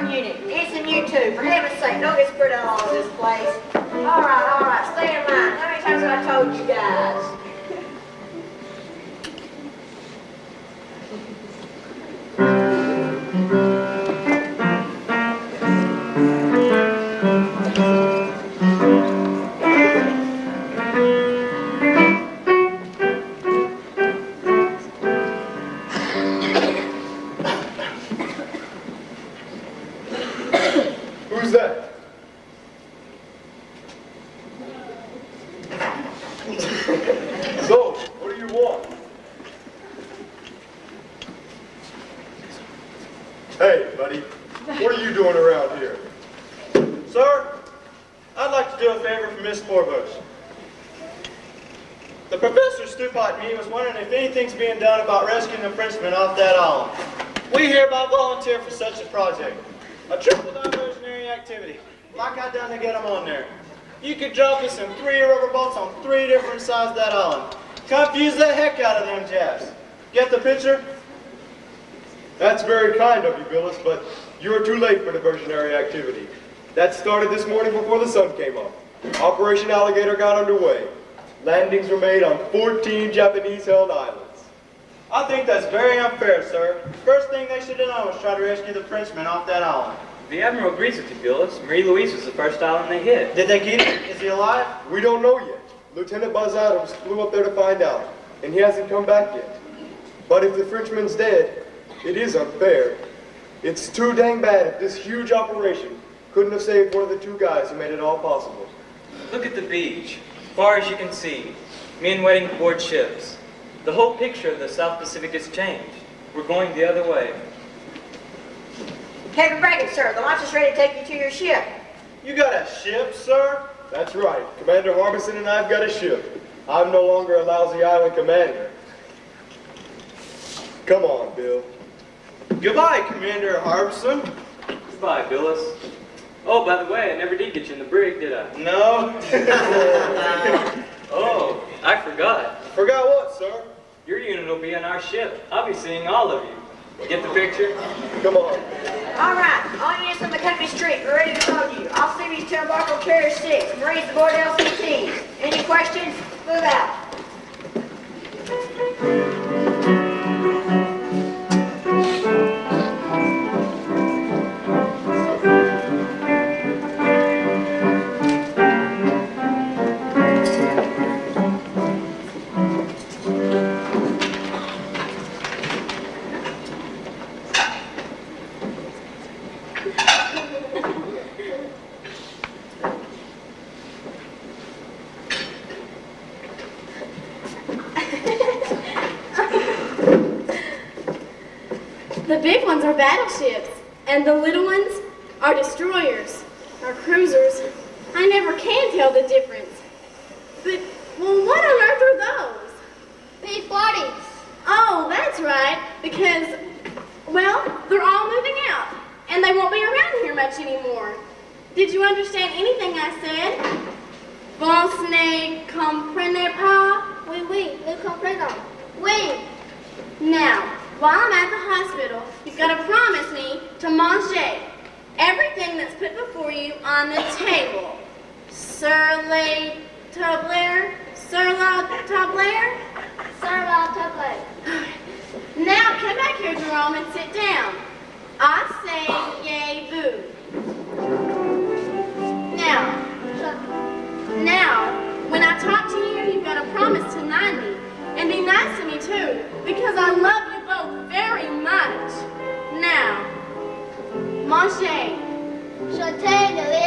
Unit. It's and you too, for Sir, I'd like to do a favor for Miss Forbush. The professor stood by me and was wondering if anything's being done about rescuing the Frenchman off that island. We hereby volunteer for such a project. A triple diversionary activity, like I done to get them on there. You could drop us in 3 rubber boats on 3 different sides of that island. Confuse the heck out of them Japs. Get the picture? That's very kind of you, Billis, but you're too late for diversionary activity. That started this morning before the sun came up. Operation Alligator got underway. Landings were made on 14 Japanese-held islands. I think that's very unfair, sir. First thing they should have done was try to rescue the Frenchman off that island. The Admiral agrees with you, Billis. Marie Louise was the first island they hit. Did they get him? Is he alive? We don't know yet. Lieutenant Buzz Adams flew up there to find out, and he hasn't come back yet. But if the Frenchman's dead, it is unfair. It's too dang bad if this huge operation couldn't have saved one of the 2 guys who made it all possible. Look at the beach. Far as you can see, men waiting aboard ships. The whole picture of the South Pacific has changed. We're going the other way. Captain Brackett, sir, the launch is ready to take you to your ship. You got a ship, sir? That's right. Commander Harbison and I've got a ship. I'm no longer a lousy island commander. Come on, Bill. Goodbye, Commander Harbison. Goodbye, Billis. Oh, by the way, I never did get you in the brig, did I? No. Oh, I forgot. Forgot what, sir? Your unit will be on our ship. I'll be seeing all of you. Get the picture? Come on. All right, all units on McCutcheon Street, we're ready to load you. All cities to Embarco Carrier 6, Marines aboard LCT. Any questions? Move out. The big ones are battleships, and the little ones are destroyers, or cruisers. I never can tell the difference. But, well, what on earth are those? P-40s. Oh, that's right, because, well, they're all moving out, and they won't be around here much anymore. Did you understand anything I said? Vous ne comprenez pas? Oui, oui, nous comprenons. Oui. Now, while I'm at the hospital, you've got to promise me to manger everything that's put before you on the table. Sur la table, sur la table. Sur la table. Now, come back here, Jerome, and sit down. Asseyez-vous. Now, when I talk to you, you've got to promise to mind me. And be nice to me, too, because I love you both very much. Now, manger. Je t'ai donné